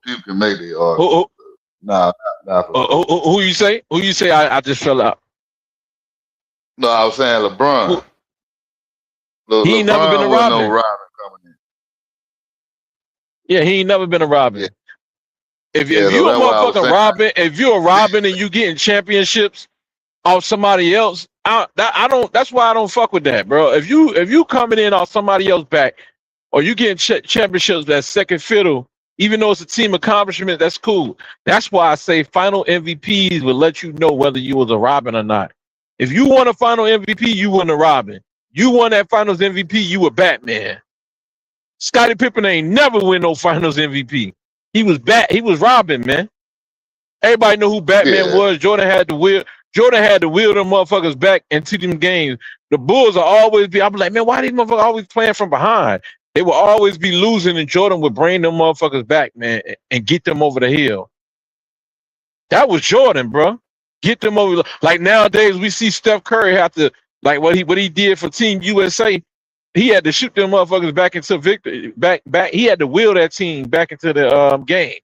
People can make their argument. Not who you say? Who you say? I just fell out. No, I was saying LeBron. He ain't never been a Robin. No Robin coming in. Yeah, he ain't never been a Robin. Yeah. If you a motherfucking Robin, if you're a Robin and you getting championships off somebody else, that's why I don't fuck with that, bro. If you coming in off somebody else back, or you getting championships that's second fiddle, even though it's a team accomplishment, that's cool. That's why I say final MVPs will let you know whether you was a Robin or not. If you won a final MVP, you won a Robin. You won that finals MVP, you were Batman. Scottie Pippen ain't never win no finals MVP. He was Robin, man. Everybody know who Batman was. Jordan had to wheel them motherfuckers back into them games. The Bulls will always be, I'm like, man, why these motherfuckers always playing from behind? They will always be losing, and Jordan would bring them motherfuckers back, man, and get them over the hill. That was Jordan, bro. Get them over. Like nowadays, we see Steph Curry have to, like what he did for Team USA. he had to shoot them motherfuckers back into victory. Back. He had to wheel that team back into the game,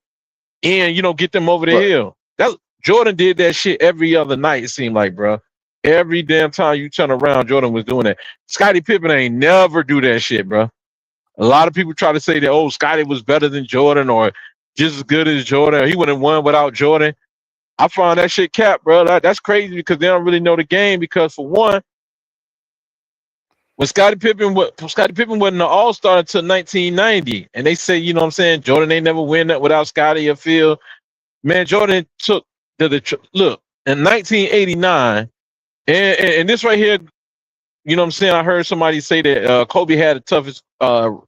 and get them over the Right. hill. That Jordan did that shit every other night. It seemed like, bro. Every damn time you turn around, Jordan was doing that. Scottie Pippen ain't never do that shit, bro. A lot of people try to say that, oh, Scottie was better than Jordan or just as good as Jordan. He wouldn't have won without Jordan. I find that shit cap, bro. That's crazy because they don't really know the game. Because for one, when Scottie Pippen wasn't an All-Star until 1990, and they say, you know what I'm saying, Jordan ain't never win that without Scottie or Phil. Man, Jordan took look in 1989, and this right here, you know what I'm saying. I heard somebody say that Kobe had the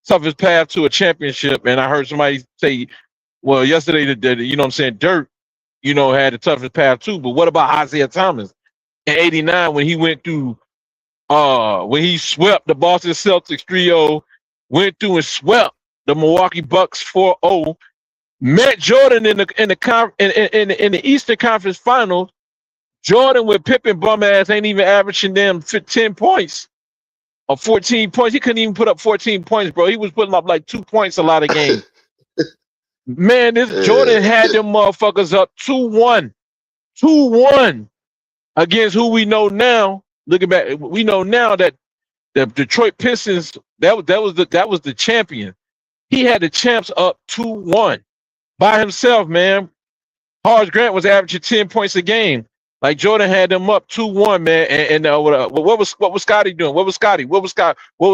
toughest path to a championship, and I heard somebody say, well, yesterday that you know what I'm saying, Dirk, had the toughest path too. But what about Isaiah Thomas in '89 when he went through? When he swept the Boston Celtics 3-0, went through and swept the Milwaukee Bucks 4-0, met Jordan in the Eastern Conference Finals. Jordan with Pippen bum ass ain't even averaging them 10 points or 14 points. He couldn't even put up 14 points, bro. He was putting up like 2 points a lot of games. Man, this Jordan had them motherfuckers up 2-1. 2-1 against who we know now. Looking back, we know now that the Detroit Pistons, that was the champion. He had the champs up 2-1 by himself, man. Horace Grant was averaging 10 points a game. Like Jordan had them up 2-1, man. And what was Scottie doing? What was Scottie? What was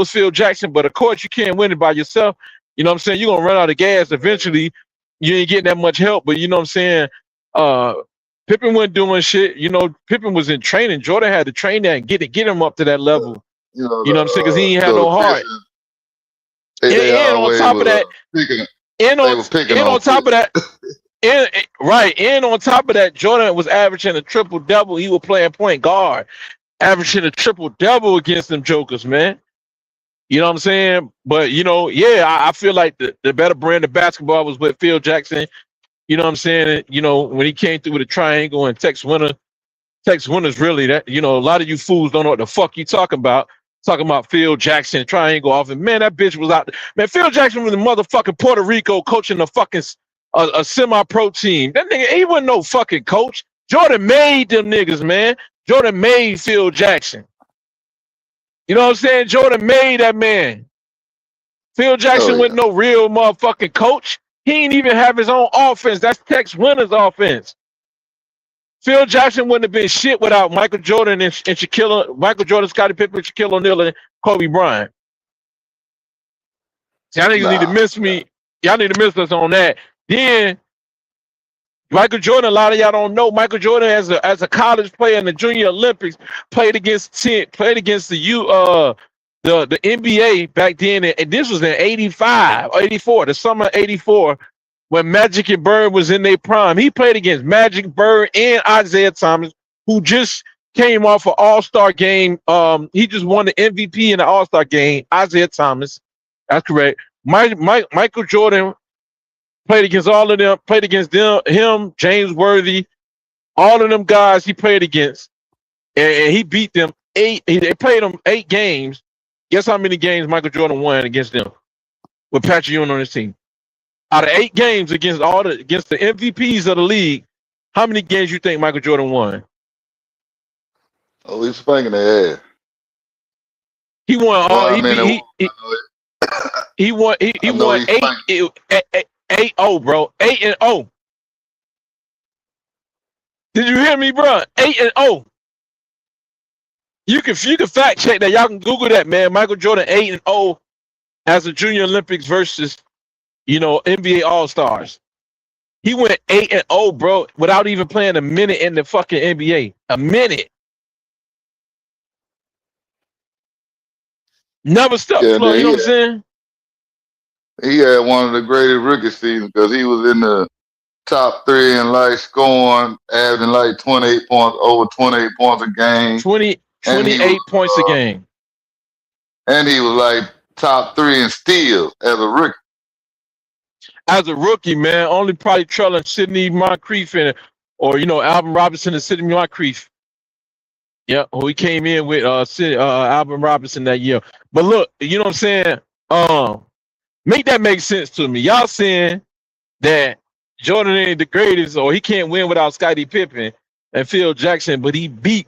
Phil Jackson? But of course, you can't win it by yourself. You know what I'm saying? You're gonna run out of gas eventually. You ain't getting that much help, but you know what I'm saying? Pippen wasn't doing shit. Pippen was in training. Jordan had to train that and get him up to that level. You know what I'm saying? Because he ain't had no heart. And on top of that, and on top of that, Jordan was averaging a triple double. He was playing point guard, averaging a triple double against them jokers, man. You know what I'm saying? But I feel like the better brand of basketball was with Phil Jackson. You know what I'm saying? When he came through with a triangle and Tex Winter's really that. A lot of you fools don't know what the fuck you talking about. Talking about Phil Jackson triangle off, and man, that bitch was out there. Man, Phil Jackson was in motherfucking Puerto Rico coaching a fucking a semi-pro team. That nigga, he wasn't no fucking coach. Jordan made them niggas, man. Jordan made Phil Jackson. You know what I'm saying? Jordan made that man. Phil Jackson wasn't no real motherfucking coach. He ain't even have his own offense. That's Tex Winter's offense. Phil Jackson wouldn't have been shit without Michael Jordan and Michael Jordan, Scottie Pippen, Shaquille O'Neal, and Kobe Bryant. See, y'all niggas need to miss me. Y'all need to miss us on that. Then Michael Jordan, a lot of y'all don't know. Michael Jordan, as a college player in the Junior Olympics, played against the NBA back then, and this was in '85 or '84, the summer of '84, when Magic and Bird was in their prime. He played against Magic, Bird, and Isaiah Thomas, who just came off an All-Star game. He just won the MVP in the All-Star game. Isaiah Thomas, that's correct. Michael Jordan played against all of them. Played against him, James Worthy, all of them guys he played against, and he beat them 8. They played them 8 games. Guess how many games Michael Jordan won against them with Patrick Ewing on his team? Out of 8 games against the MVPs of the league, how many games you think Michael Jordan won? Oh, he's spanking their ass. He won all. He won 8-0, bro. 8-0. Did you hear me, bro? 8-0. You can fact check that. Y'all can Google that, man. Michael Jordan 8-0 as a Junior Olympics versus NBA All-Stars. He went 8-0, bro, without even playing a minute in the fucking NBA. A minute. Never stepped floor, you know what I'm saying? He had one of the greatest rookie seasons because he was in the top 3 in like scoring, averaging like 28 points, over 28 points a game. 28 points a game. And he was like top 3 in steals as a rookie. As a rookie, man, only probably trailing Sidney Moncrief or Alvin Robinson and Sidney Moncrief. Yeah, who he came in with Alvin Robinson that year. But look, you know what I'm saying? Make that make sense to me. Y'all saying that Jordan ain't the greatest, or he can't win without Scottie Pippen and Phil Jackson, but he beat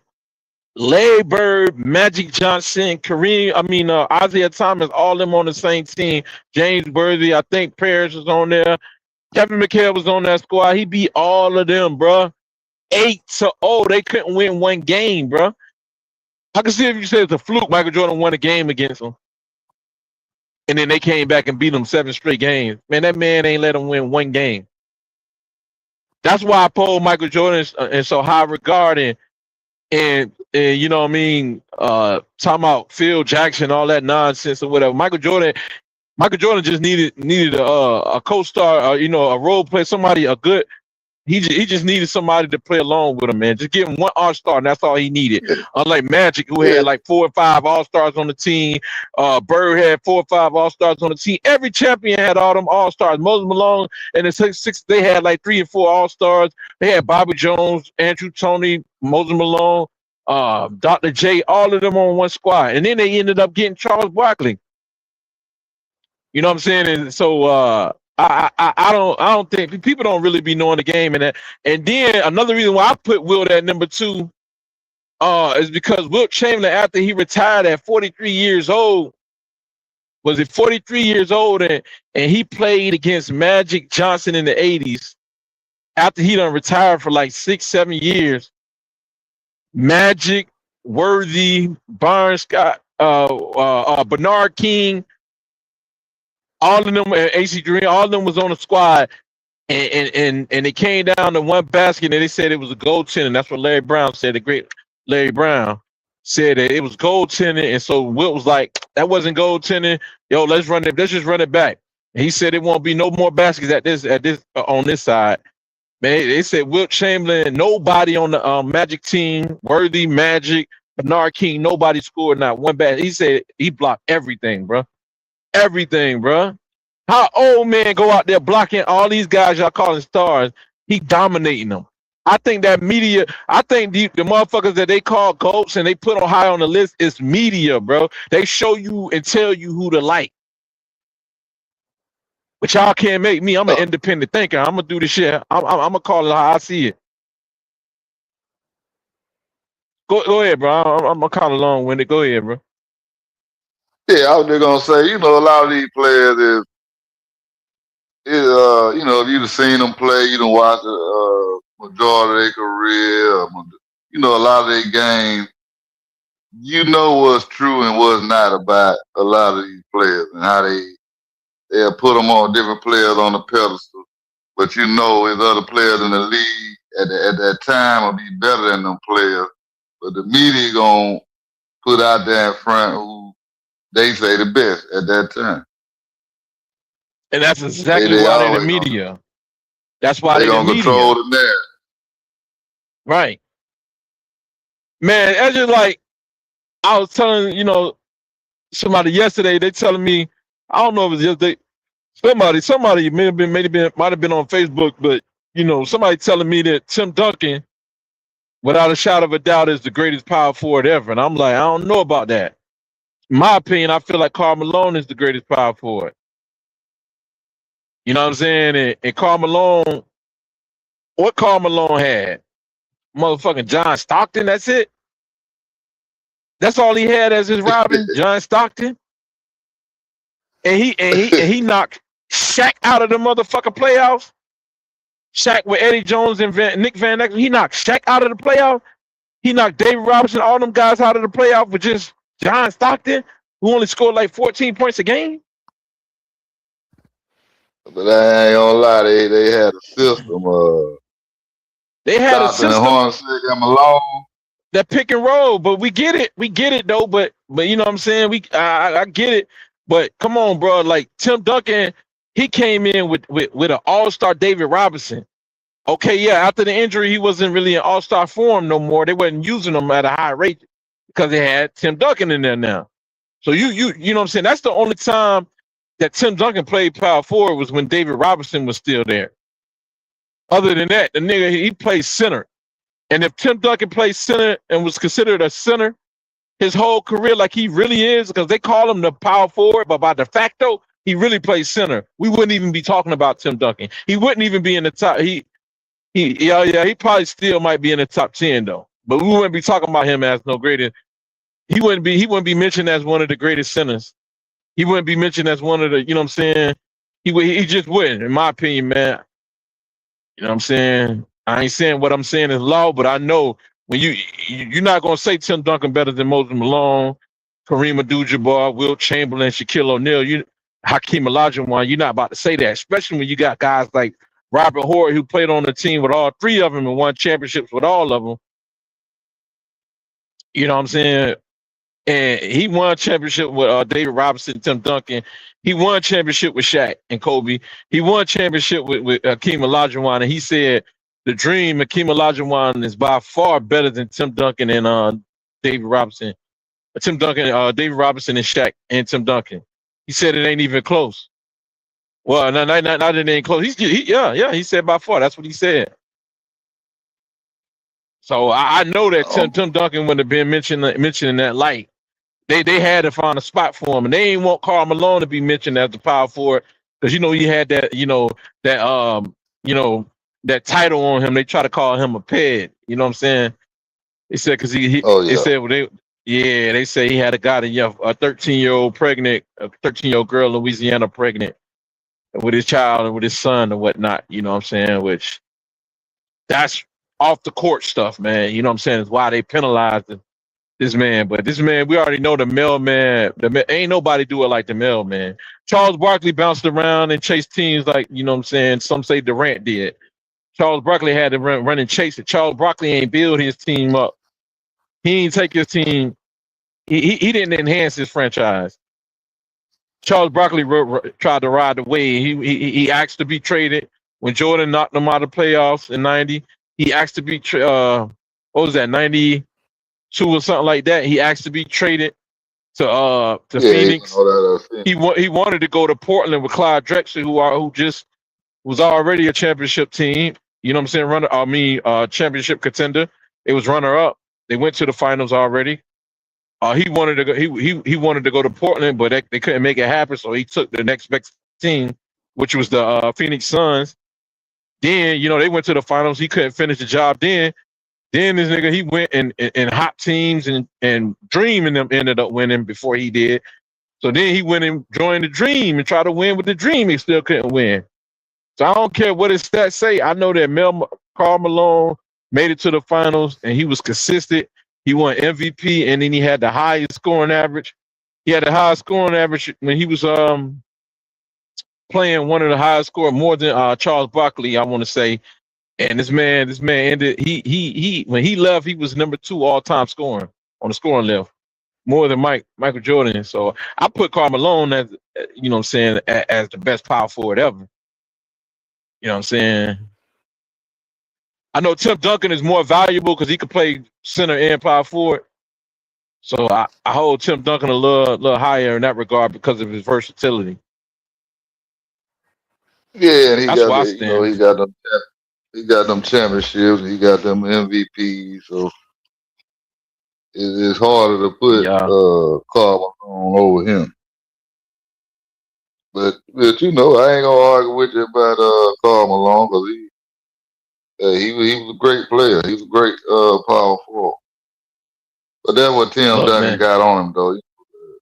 Larry Bird, Magic Johnson, Isaiah Thomas, all them on the same team. James Worthy, I think Parrish was on there. Kevin McHale was on that squad. He beat all of them, bro. 8-0. They couldn't win one game, bro. I can see if you say it's a fluke, Michael Jordan won a game against them. And then they came back and beat them 7 straight games. Man, that man ain't let them win one game. That's why I pulled Michael Jordan in so high regard and you know what I mean, talking about Phil Jackson, all that nonsense or whatever. Michael Jordan just needed a co-star, a role play, somebody a good. He just needed somebody to play along with him, man. Just give him one All-Star, and that's all he needed. Unlike Magic, who had like 4 or 5 All-Stars on the team. Bird had 4 or 5 All-Stars on the team. Every champion had all them All-Stars. Moses Malone and the six, they had like 3 or 4 All-Stars. They had Bobby Jones, Andrew Toney, Moses Malone, Dr. J, all of them on one squad. And then they ended up getting Charles Barkley. You know what I'm saying? And so I don't think people don't really be knowing the game and that. And then another reason why I put Wilt at number 2 is because Wilt Chamberlain, after he retired at 43 years old, was it 43 years old, and he played against Magic Johnson in the 80s after he done retired for like 6-7 years. Magic, Worthy, Barnes, Scott, Bernard King, all of them, AC Green, all of them was on the squad, and it came down to one basket, and they said it was a goaltending. That's what Larry Brown said. The great Larry Brown said that it was goaltending, and so Wilt was like, "That wasn't goaltending. Yo, let's just run it back." And he said it won't be no more baskets on this side. Man, they said Wilt Chamberlain, nobody on the Magic team, Worthy, Magic, Bernard King, nobody scored not one basket. He said he blocked everything, bro. Everything, bro. How old man go out there blocking all these guys y'all calling stars? He dominating them. I think that media, I think the motherfuckers that they call GOATs and they put on high on the list is media, bro. They show you and tell you who to like. But y'all can't make me. I'm an independent thinker. I'm gonna do this shit. I'm gonna call it how I see it. Go ahead, bro. I'm gonna call it long-winded. Go ahead, bro. Yeah, I was just gonna say, a lot of these players if you've seen them play, you done watch the majority of their career, a lot of their games, you know what's true and what's not about a lot of these players and how they'll put them on different players on the pedestal. But there's other players in the league at that time will be better than them players. But the media gonna put out there in front who they say the best at that time. And that's exactly why they're the media. That's why they they're the gonna media. control the narrative. Right. Man, it's just like I was telling, somebody yesterday, they telling me, I don't know if it's just somebody might have been on Facebook, but somebody telling me that Tim Duncan, without a shadow of a doubt, is the greatest power forward ever. And I'm like, I don't know about that. In my opinion, I feel like Karl Malone is the greatest power forward. You know what I'm saying? And Karl Malone, what Karl Malone had? Motherfucking John Stockton, that's it. That's all he had as his Robin, John Stockton. And he knocked Shaq out of the motherfucking playoffs. Shaq with Eddie Jones and Nick Van Exel. He knocked Shaq out of the playoffs. He knocked David Robinson, all them guys out of the playoff with just John Stockton, who only scored like 14 points a game. But I ain't gonna lie, they had a system. They had a system. And Malone. That pick and roll, but we get it though. But you know what I'm saying? I get it. But come on, bro. Like Tim Duncan, he came in with an all-star David Robinson. Okay, yeah. After the injury, he wasn't really in all-star form no more. They wasn't using him at a high rate because they had Tim Duncan in there now. So you know what I'm saying? That's the only time that Tim Duncan played power forward was when David Robinson was still there. Other than that, the nigga he played center. And if Tim Duncan played center and was considered a center his whole career like he really is, because they call him the power forward, but by de facto, he really plays center. We wouldn't even be talking about Tim Duncan. He wouldn't even be in the top. He probably still might be in the top 10 though. But we wouldn't be talking about him as no greater. He wouldn't be mentioned as one of the greatest centers. He wouldn't be mentioned as one of the, you know what I'm saying? He just wouldn't, in my opinion, man. You know what I'm saying? I ain't saying what I'm saying is law, but I know when you're not gonna say Tim Duncan better than Moses Malone, Kareem Abdul-Jabbar, Wilt Chamberlain, Shaquille O'Neal, Hakeem Olajuwon. You're not about to say that, especially when you got guys like Robert Horry who played on the team with all three of them and won championships with all of them. You know what I'm saying? And he won championship with David Robinson, Tim Duncan. He won championship with Shaq and Kobe. He won championship with Hakeem Olajuwon, and he said the dream Hakeem Olajuwon is by far better than Tim Duncan and David Robinson. Tim Duncan, David Robinson, and Shaq and Tim Duncan. He said it ain't even close. Well, not it ain't close. He said by far. That's what he said. So I know that Tim Duncan would have been mentioned in that light. They had to find a spot for him, and they ain't want Karl Malone to be mentioned as the power forward because he had that that title on him. They try to call him a ped. You know what I'm saying? They said because they said they say he had a 13-year-old pregnant, a 13-year-old girl in Louisiana pregnant with his child and with his son and whatnot. You know what I'm saying? Which that's off the court stuff, man. You know what I'm saying? It's why they penalized this man. But this man, we already know the mailman. Ain't nobody do it like the mailman. Charles Barkley bounced around and chased teams like, you know what I'm saying? Some say Durant did. Charles Barkley had to run and chase it. Charles Barkley ain't build his team up. He ain't take his team. He didn't enhance his franchise. Charles Barkley tried to ride the wave. He asked to be traded when Jordan knocked him out of the playoffs in '90. He asked to be what was that, 92 or something like that. He asked to be traded to Phoenix. He wanted to go to Portland with Clyde Drexler, who just was already a championship team. You know what I'm saying? Championship contender. It was runner up. They went to the finals already. He wanted to go. He wanted to go to Portland, but they couldn't make it happen. So he took the next best team, which was the Phoenix Suns. Then they went to the finals. He couldn't finish the job. Then this nigga he went and hot teams and Dream and them ended up winning before he did. So then he went and joined the Dream and tried to win with the Dream. He still couldn't win. So I don't care what his stats say. I know that Karl Malone made it to the finals and he was consistent. He won MVP and then he had the highest scoring average. He had the highest scoring average when he was playing, one of the highest score, more than Charles Barkley, I want to say. And this man ended. He when he left, he was number 2 all-time scoring on the scoring list, more than Michael Jordan. So I put Karl Malone as, you know what I'm saying, as the best power forward ever. You know what I'm saying? I know Tim Duncan is more valuable because he could play center and power forward. So I hold Tim Duncan a little higher in that regard because of his versatility. Yeah, and he got them championships, and he got them MVPs. So it's harder to put Karl Malone over him. But I ain't gonna argue with you about Karl Malone because he was a great player. He was a great power forward. But that's what Tim Duncan got on him, though.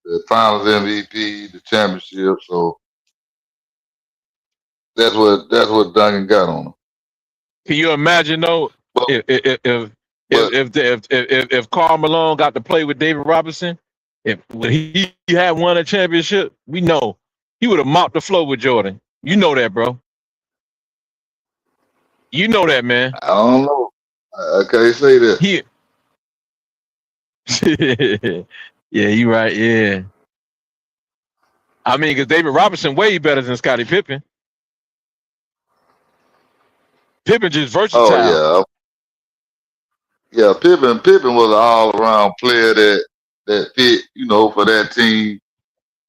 The Finals MVP, the championship. So that's what Duncan got on him. Can you imagine though if Karl Malone got to play with David Robinson, when he had won a championship, we know he would have mopped the floor with Jordan. You know that, bro. You know that, man. I don't know. I can't say that. Yeah, you right. Yeah. I mean, because David Robinson way better than Scottie Pippen. Pippen just versatile. Oh yeah. Pippen was an all-around player that fit, for that team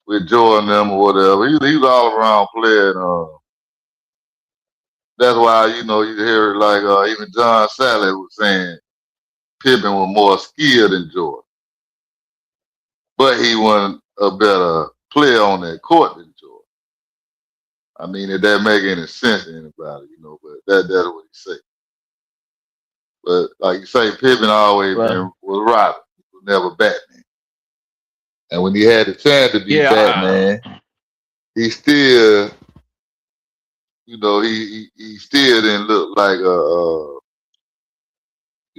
with Jordan them or whatever. He was an all-around player. And, that's why you hear like even John Sally was saying Pippen was more skilled than Jordan, but he wasn't a better player on that court than Jordan. I mean, if that make any sense to anybody, but that's what he say. But like you say, Pippen always was Robin. He was never Batman. And when he had the chance to be Batman, he still, he still didn't look like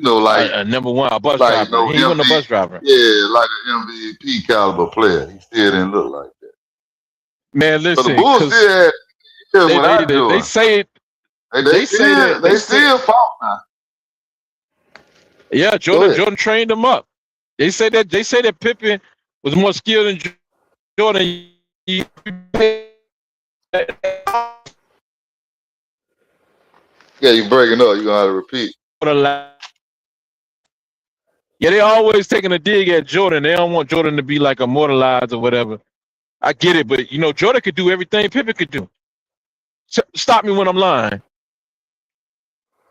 like a number one, a bus driver. He wasn't a bus driver. Yeah, like an MVP caliber player. He still didn't look like that. Man, listen. So the Bulls still had they say it. They still fought now. Yeah, Jordan trained them up. They say that Pippen was more skilled than Jordan. Yeah, you're breaking up. You're gonna have to repeat. Yeah, they always taking a dig at Jordan. They don't want Jordan to be like immortalized or whatever. I get it, but Jordan could do everything Pippen could do. Stop me when I'm lying.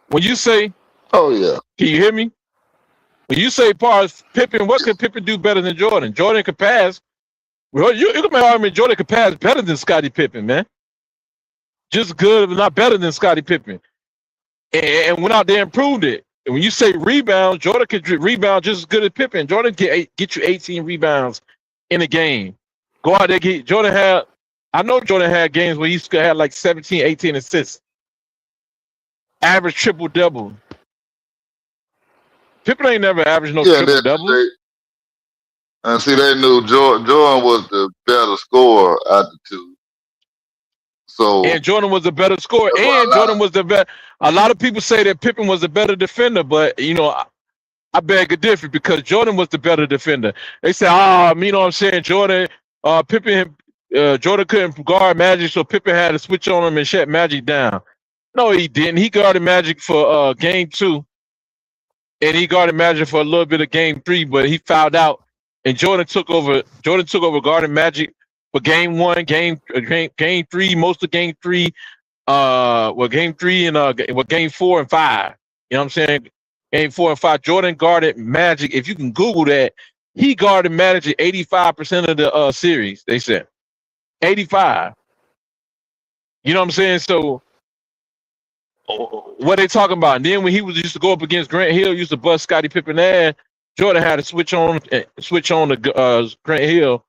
When you say, "Oh yeah," can you hear me? When you say, Pippen, what could Pippen do better than Jordan? Jordan could pass. Well, you can make an argument Jordan could pass better than Scottie Pippen, man. Just good, but not better than Scottie Pippen. And went out there and proved it. And when you say rebound, Jordan could rebound just as good as Pippen. Jordan can get you 18 rebounds in a game. Go out there, I know Jordan had games where he had like 17, 18 assists. Average triple-double. Pippen ain't never averaged no triple-double. And see, they knew Jordan was the better scorer out the two. And Jordan was a better scorer, and Jordan was the better. A lot of people say that Pippen was a better defender, but I beg a difference because Jordan was the better defender. They say, you know what I'm saying? Jordan couldn't guard Magic, so Pippen had to switch on him and shut Magic down. No, he didn't. He guarded Magic for game 2, and he guarded Magic for a little bit of game 3, but he fouled out, and Jordan took over guarding Magic for game 1, game 3, most of game 3, game 3 and game 4 and 5. You know what I'm saying? Game 4 and 5. Jordan guarded Magic. If you can Google that, he guarded Magic 85% of the series. They said 85. You know what I'm saying? So what they talking about? And then when he used to go up against Grant Hill, used to bust Scottie Pippen ass, Jordan had to switch on to Grant Hill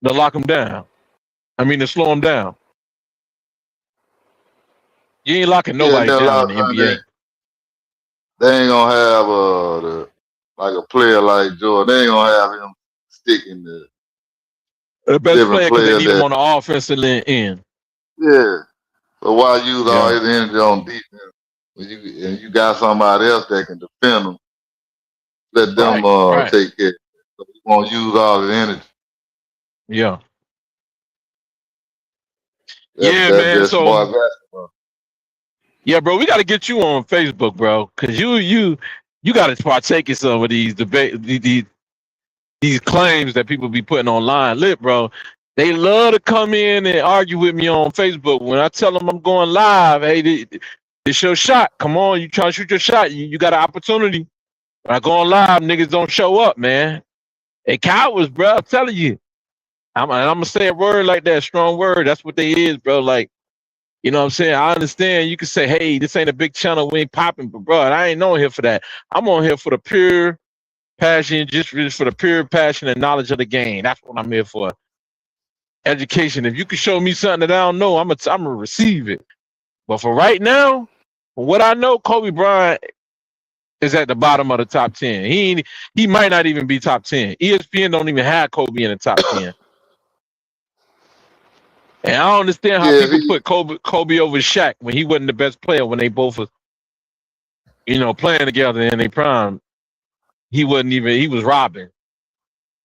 to lock him down. To slow him down. You ain't locking nobody down in the NBA. They ain't gonna have like a player like Jordan. They ain't gonna have him sticking the best player because they need him on the offensive end. Yeah. So why use all his energy on defense when you got somebody else that can defend them? Let them take care. So you won't use all his energy. Yeah. Man. So yeah, bro, we got to get you on Facebook, bro, because you got to partake in some of these debate, these claims that people be putting online. Lit, bro, they love to come in and argue with me on Facebook. When I tell them I'm going live, hey, this your shot. Come on, you try to shoot your shot. You got an opportunity. When I go on live, niggas don't show up, man. They cowards, bro. I'm telling you. I'm gonna say a word like that, strong word. That's what they is, bro. Like, you know what I'm saying? I understand you can say, hey, this ain't a big channel, we ain't popping, but bro, I ain't on here for that. I'm on here for the pure passion, just for the pure passion and knowledge of the game. That's what I'm here for. Education. If you can show me something that I don't know, I'm gonna receive it. But for right now, for what I know, Kobe Bryant is at the bottom of the top 10. He might not even be top 10. ESPN don't even have Kobe in the top 10. And I don't understand how people put Kobe over Shaq when he wasn't the best player when they both was, playing together in their prime. He was robbing.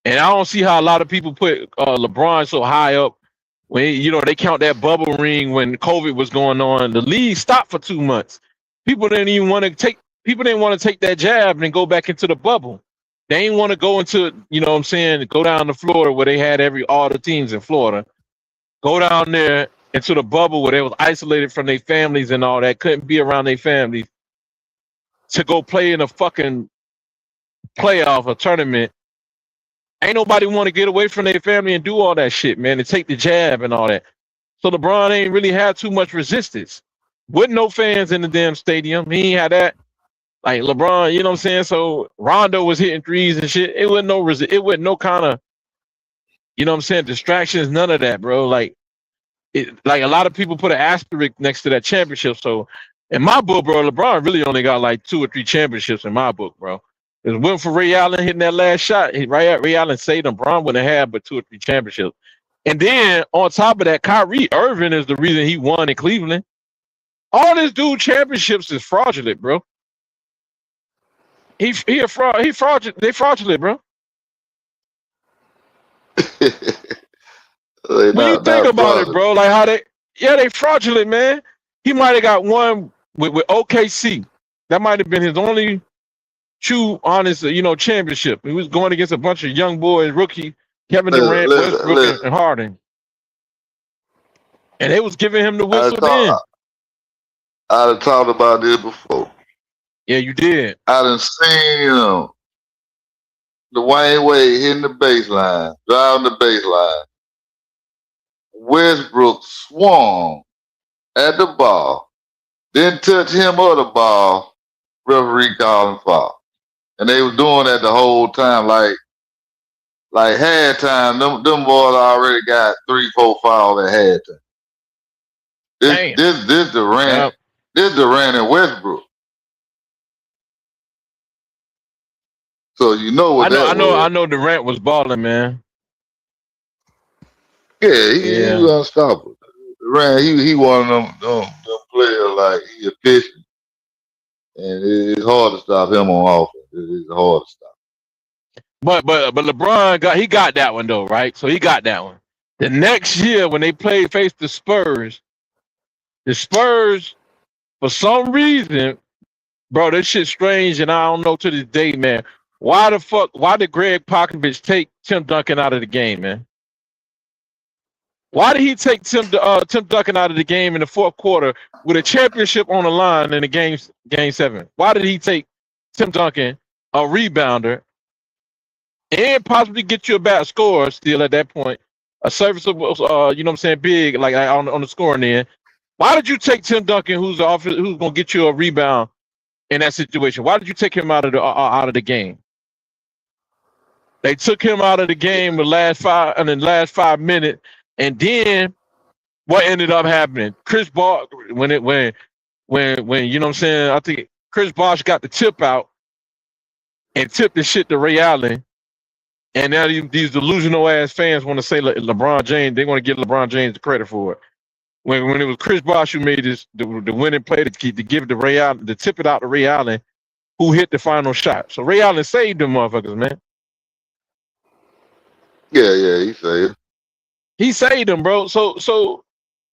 And I don't see how a lot of people put LeBron so high up when, they count that bubble ring when COVID was going on. The league stopped for 2 months. People didn't want to take that jab and go back into the bubble. They didn't want to go into, go down to Florida where they had all the teams in Florida. Go down there into the bubble where they was isolated from their families and all that, couldn't be around their families, to go play in a fucking playoff or tournament, ain't nobody want to get away from their family and do all that shit, man, and take the jab and all that. So LeBron ain't really had too much resistance. With no fans in the damn stadium, he ain't had that. Like LeBron, you know what I'm saying? So Rondo was hitting threes and shit. It wasn't it wasn't no kind of, you know what I'm saying, distractions, none of that, bro. Like like a lot of people put an asterisk next to that championship. So in my book, bro, LeBron really only got like 2 or 3 championships in my book, bro. It went for Ray Allen hitting that last shot. Ray Allen saved him. Bron wouldn't have had but 2 or 3 championships. And then on top of that, Kyrie Irving is the reason he won in Cleveland. All this dude championships is fraudulent, bro. He a fraud. He fraudulent. They fraudulent, bro. When you think about it, bro, like how they fraudulent, man. He might have got one with OKC. That might have been his only true, honest, championship. He was going against a bunch of young boys, rookie Kevin Durant, Westbrook, and Harden, and they was giving him the whistle then. I done talked about this before. Yeah, you did. I done seen Dwayne Wade hitting the baseline, driving the baseline. Westbrook swung at the ball, then touched him or the ball, referee called him foul. And they was doing that the whole time, like halftime, them boys already got 3-4 fouls at halftime. This Durant, this Durant and Westbrook. So you know what I know Durant was balling, man. Yeah, he was unstoppable. Durant, he one of them players like he efficient, and it's hard to stop him on offense. It's hard to stop. But LeBron got that one though, right? So he got that one. The next year when they faced the Spurs for some reason, bro, this shit's strange, and I don't know to this day, man. Why did Greg Popovich take Tim Duncan out of the game, man? Why did he take Tim Duncan out of the game in the fourth quarter with a championship on the line in the game 7? Why did he take Tim Duncan, a rebounder, and possibly get you a bad score still at that point, a serviceable, big like on the scoring end? Why did you take Tim Duncan, who's gonna get you a rebound in that situation? Why did you take him out of the game? They took him out of the game in the last 5 minutes, and then what ended up happening? Chris Bosh, when you know what I'm saying, I think Chris Bosh got the tip out and tipped the shit to Ray Allen, and now these delusional ass fans want to say LeBron James. They want to give LeBron James the credit for it. When it was Chris Bosh who made the winning play to give it to Ray Allen, to tip it out to Ray Allen, who hit the final shot. So Ray Allen saved them motherfuckers, man. Yeah, he saved. He saved them, bro. So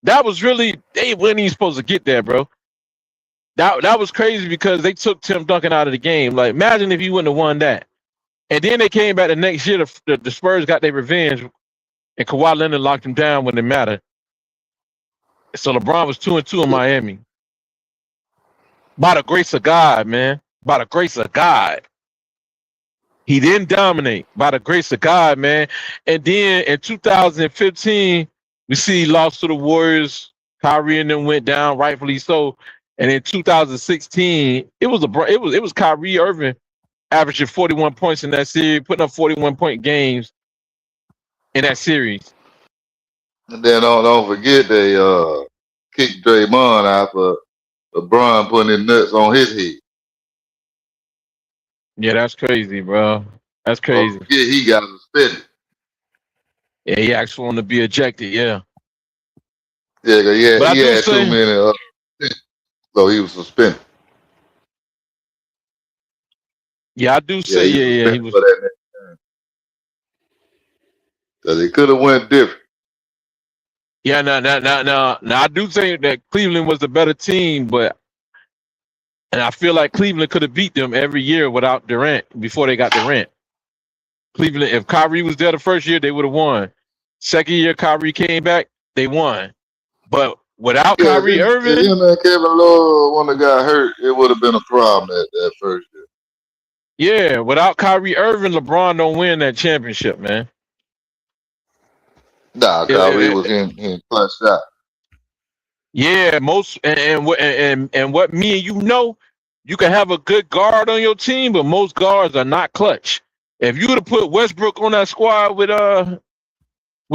that was really they weren't even supposed to get there, bro. That was crazy because they took Tim Duncan out of the game. Like, imagine if he wouldn't have won that. And then they came back the next year. The Spurs got their revenge, and Kawhi Leonard locked them down when it mattered. So LeBron was 2-2 in Miami. By the grace of God, man. By the grace of God. He didn't dominate. By the grace of God, man. And then in 2015, we see he lost to the Warriors. Kyrie and them went down, rightfully so. And in 2016, it was Kyrie Irving averaging 41 points in that series, putting up 41-point games in that series. And then don't forget they kicked Draymond out for LeBron putting his nuts on his head. Yeah, that's crazy, bro. That's crazy. Yeah, he got suspended. Yeah, he asked for him to be ejected. Yeah. Yeah, he had too many. So he was suspended. Yeah, I do say. Yeah, he was. So they could have went different. Yeah, now, I do think that Cleveland was the better team, and I feel like Cleveland could have beat them every year without Durant before they got Durant. Cleveland, if Kyrie was there the first year, they would have won. Second year, Kyrie came back, they won. But without Kyrie Irving, Kevin Love, when they got hurt, it would have been a problem that first year. Yeah, without Kyrie Irving, LeBron don't win that championship, man. Nah, It- Kyrie it- was it- in clutch shot. yeah, most and what me and you know, you can have a good guard on your team, but most guards are not clutch. If you would have put Westbrook on that squad with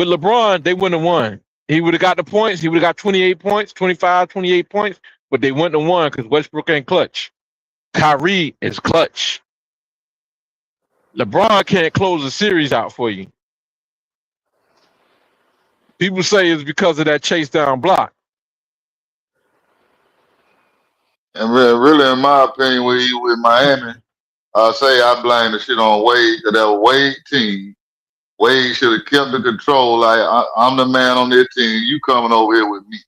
LeBron, they wouldn't have won. He would have got the points. He would have got 28 points, 25, 28 points, but they wouldn't have won because Westbrook ain't clutch. Kyrie is clutch. LeBron can't close the series out for you. People say it's because of that chase down block. And really, in my opinion, when he with Miami, I say I blame the shit on Wade because that Wade team. Wade should have kept the control. Like I'm the man on their team. You coming over here with me?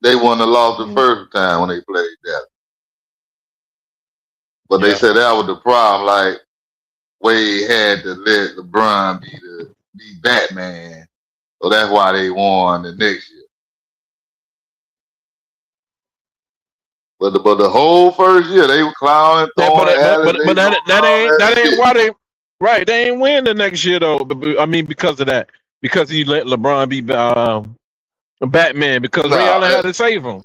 They won the loss the Mhm. first time when they played that. But they Yeah. said that was the problem. Like Wade had to let LeBron be Batman, so that's why they won the next year. But the whole first year they were clowning, That, throwing at it. They but doing all that that ain't shit. why they right. They ain't win the next year though. I mean because of that. Because he let LeBron be Batman. Because Ray No, Allen had to save him.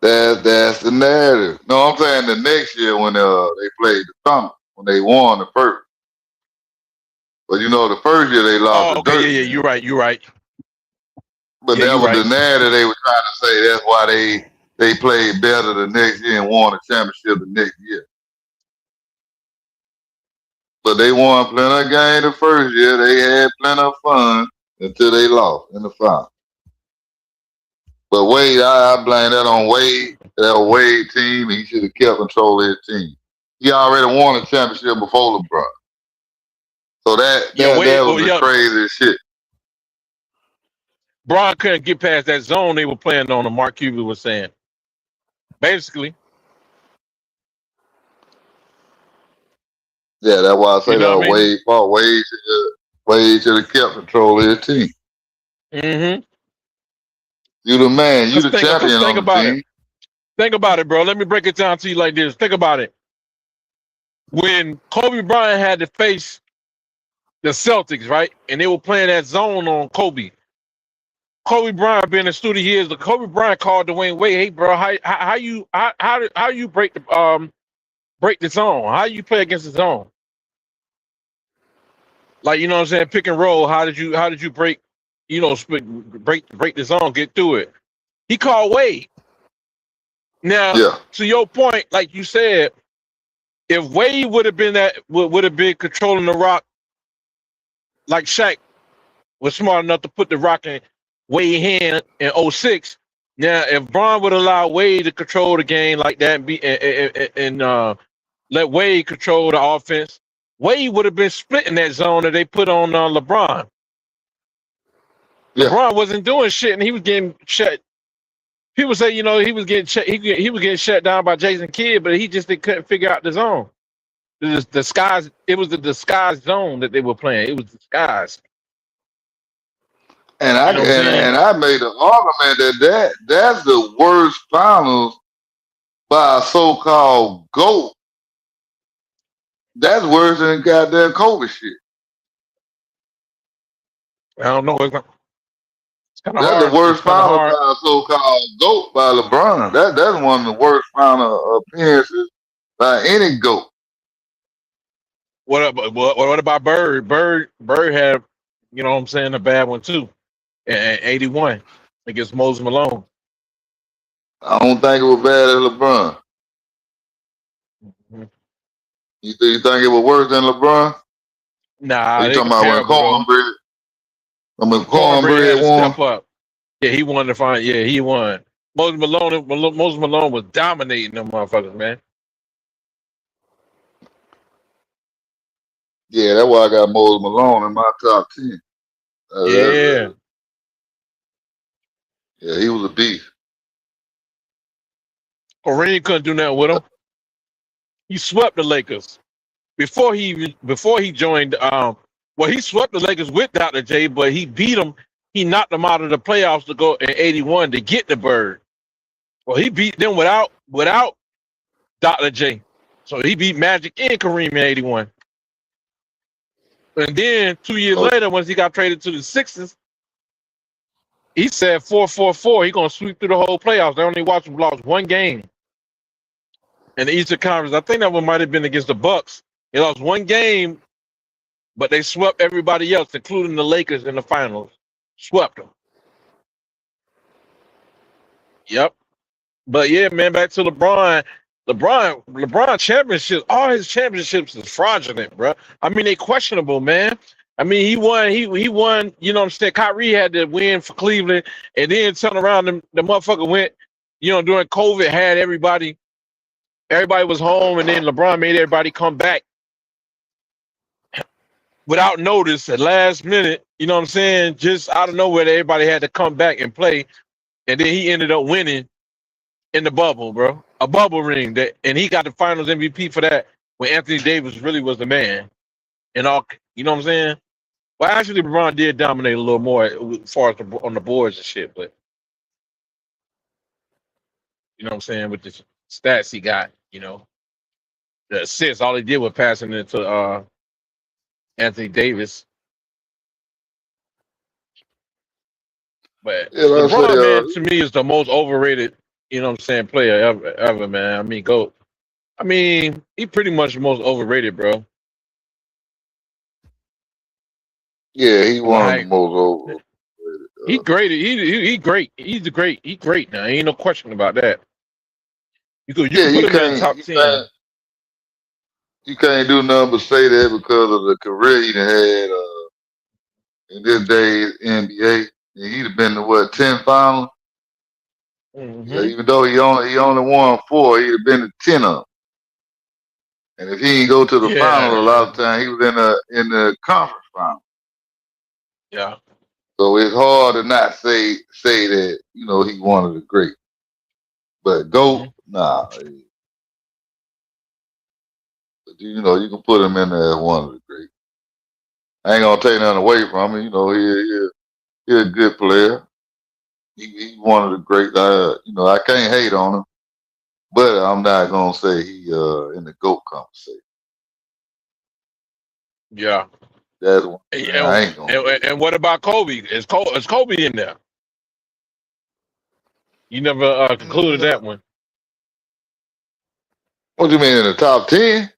that's the narrative. No, I'm saying the next year when they played the Thunder, when they won the first. But you know, the first year they lost Oh, the okay, dirt yeah, in you're them. right, you're right. But Yeah, that you're was right. the narrative they were trying to say. That's why they played better the next year and won the championship the next year. But they won plenty of games the first year. They had plenty of fun until they lost in the final. But Wade, I blame that on Wade. That Wade team, he should have kept control of his team. He already won a championship before LeBron. So Yeah, that wait, was oh the yeah. craziest shit. Bron couldn't get past that zone they were playing on. The Mark Cuban was saying, basically, Yeah, that's why I you say know that what I mean? Wade fought. Wade should have kept control of his team. Mm-hmm. You the man. You the Cause champion think on the about it. team. Think about it, bro. Let me break it down to you like this. Think about it. When Kobe Bryant had to face the Celtics, right, and they were playing that zone on Kobe. Kobe Bryant being a student he is, the Kobe Bryant called Dwayne Wade, "Hey, bro, how you break the zone? How you play against the zone? Like you know what I'm saying, pick and roll. How did you break, break the zone, get through it?" He called Wade. Now, Yeah, to your point, like you said, if Wade would have been would have been controlling the rock like Shaq was smart enough to put the rock in Wade's hand in '06. Now, if Bron would allow Wade to control the game like that and let Wade control the offense, Wade would have been splitting that zone that they put on LeBron. yeah. LeBron wasn't doing shit, and he was getting shut. People say, he was getting he was getting shut down by Jason Kidd, but he just couldn't figure out the zone. The disguise. It was the disguised zone that they were playing. It was disguised. And I You know what I'm saying? and I made an argument that's the worst finals by a so-called GOAT. That's worse than goddamn Kobe shit. I don't know. It's kind of That's the hard. It's worst kind of final hard. by a so-called GOAT by LeBron. That's one of the worst final appearances by any GOAT. What about Bird? Bird had, what I'm saying, a bad one too. And 81 against Moses Malone. I don't think it was bad as LeBron. Mhm. You think it was worse than LeBron? Or Nah, you they talking about when comparable though. Cornbread Had to won? step up. Yeah, he won the final. Yeah, he won. Moses Malone was dominating them motherfuckers, man. Yeah, that's why I got Moses Malone in my top 10. Yeah. Yeah, he was a beast. Kareem couldn't do nothing with him. He swept the Lakers before he joined. Well, he swept the Lakers with Dr. J, but he beat them. He knocked them out of the playoffs to go in '81 to get the bird. Well, he beat them without Dr. J. So he beat Magic and Kareem in 81. And then 2 years Oh, later, once he got traded to the Sixers, he said 4-4-4. He gonna sweep through the whole playoffs. They only lost one game in the Eastern Conference. I think that one might have been against the Bucks. They lost one game, but they swept everybody else, including the Lakers in the finals. Swept them. Yep. But yeah, man, back to LeBron. LeBron championships, all his championships is fraudulent, bro. I mean, they questionable, man. I mean, he won, he won, you know what I'm saying? Kyrie had to win for Cleveland and then turn around the motherfucker went, during COVID, had everybody was home, and then LeBron made everybody come back without notice at last minute, you know what I'm saying? Just out of nowhere, everybody had to come back and play. And then he ended up winning in the bubble, bro. A bubble ring, and he got the finals MVP for that when Anthony Davis really was the man. And all, you know what I'm saying? Well, actually, LeBron did dominate a little more as far as on the boards and shit, but you know what I'm saying, with the stats he got, the assists, all he did was passing it to Anthony Davis. But yeah, let's say, LeBron, man, to me is the most overrated, you know what I'm saying, player ever, man. I mean, he pretty much the most overrated, bro. yeah, he one of the Like, most over. he great. He great. He great now. Ain't no question about that. You Yeah, could put him in the top 10. you can't do nothing but say that because of the career he done had in this day's NBA. And he'd have been to what 10 finals. Yeah, Mm-hmm. even though he only won 4, he'd have been to 10 of them. And if he didn't go to the final, a lot Yeah. of times he was in the conference final. Yeah. So it's hard to not say that he one of the great. But GOAT, nah. But you can put him in there as one of the great. I ain't gonna take nothing away from him. He's a good player. He's one of the great. I can't hate on him, but I'm not gonna say he in the GOAT conversation. Yeah. That's one thing I ain't gonna do. And what about Kobe? Is Kobe in there? You never concluded that one. What do you mean in the top 10?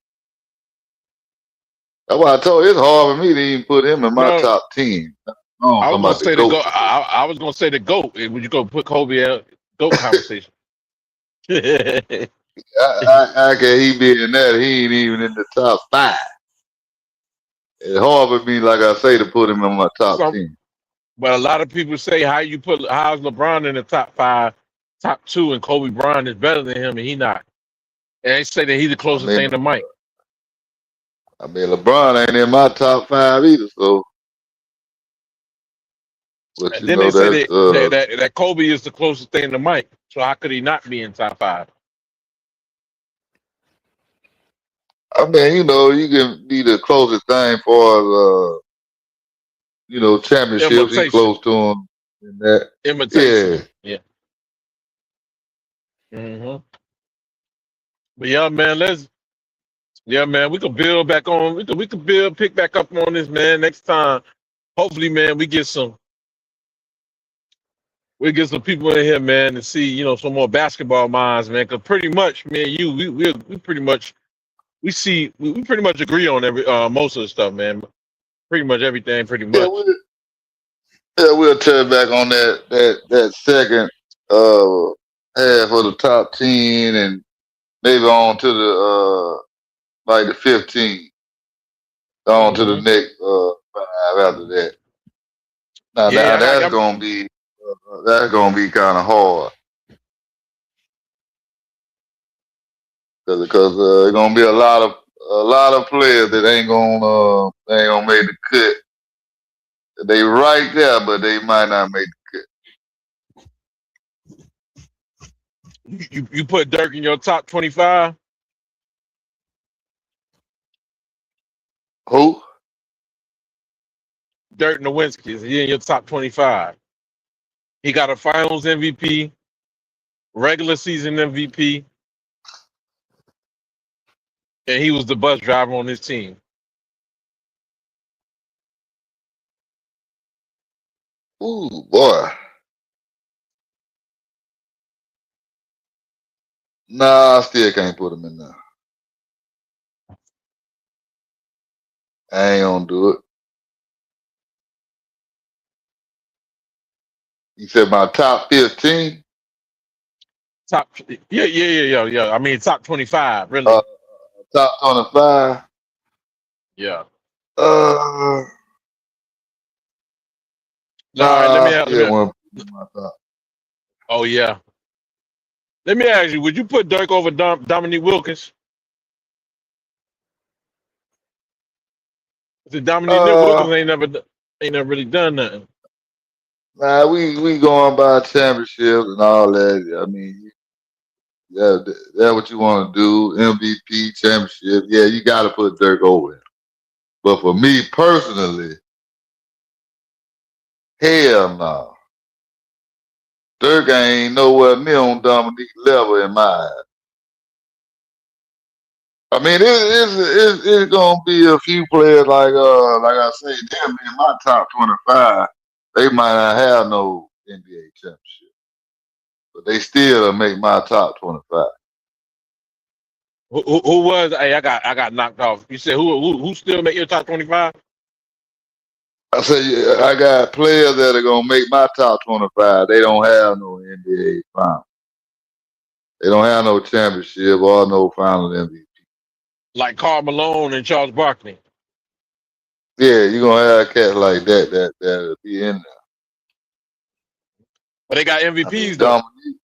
That's why I told you it's hard for me to even put him in my No, top 10. I was I'm gonna about the say the GOAT. GOAT. I was gonna say the GOAT. Would you go put Kobe out GOAT conversation? How can he be in that? He ain't even in the top 5. It's hard for me, like I say, to put him in my top 10. But a lot of people say how's LeBron in the top 5, top 2, and Kobe Bryant is better than him, and he not. And they say that he's the I closest mean, thing to Mike. LeBron ain't in my top 5 either. So, but And then they say that's that Kobe is the closest thing to Mike. So how could he not be in top 5? I mean, you can be the closest thing for championships. He Imitation. close to him in that. Imitation. Yeah. Mm-hmm. But man, we can build back on. We can pick back up on this, man. Next time, hopefully, man, we get some people in here, man, to see some more basketball minds, man. Because pretty much, man, we pretty much we pretty much agree on every most of the stuff, man. Pretty much everything, pretty Yeah, much. we'll turn back on that second half of the top 10 and maybe on to the like the 15, on to the next 5 after that. Now that's gonna be kind of hard because there's gonna be a lot of players that ain't gonna make the cut. They right there, but they might not make the You put Dirk in your top 25. cut. Who? Dirk Nowitzki, is he in your top 25? He got a Finals MVP, regular season MVP, and he was the bus driver on his team. Ooh, boy. Nah, I still can't put him in there. I ain't gonna do it. You said my top 15? Top, yeah. I mean, top 25, Uh, really. top 25? Yeah. Uh, No, all right. nah, I still want to put him in my top. Oh yeah. Let me ask you: would you put Dirk over Dominique Wilkins? The Dominique Wilkins ain't never really done nothing. Nah, we going by championships and all that. I mean, yeah, that's what you want to do. MVP, championship. Yeah, you got to put Dirk over him. But for me personally, hell no. Dirk ain't nowhere near on Dominique level in my eyes. I mean, it's gonna be a few players like I say, they'll be in my top 25. They might not have no NBA championship, but they still make my top 25. Who was? Hey, I got knocked off. You said who still make your top 25? I say yeah, I got players that are gonna make my top 25. They don't have no NBA final. They don't have no championship or no final MVP. Like Karl Malone and Charles Barkley. Yeah, you're gonna have cats like that'll be in there. But they got I mean, MVPs though. Dominique,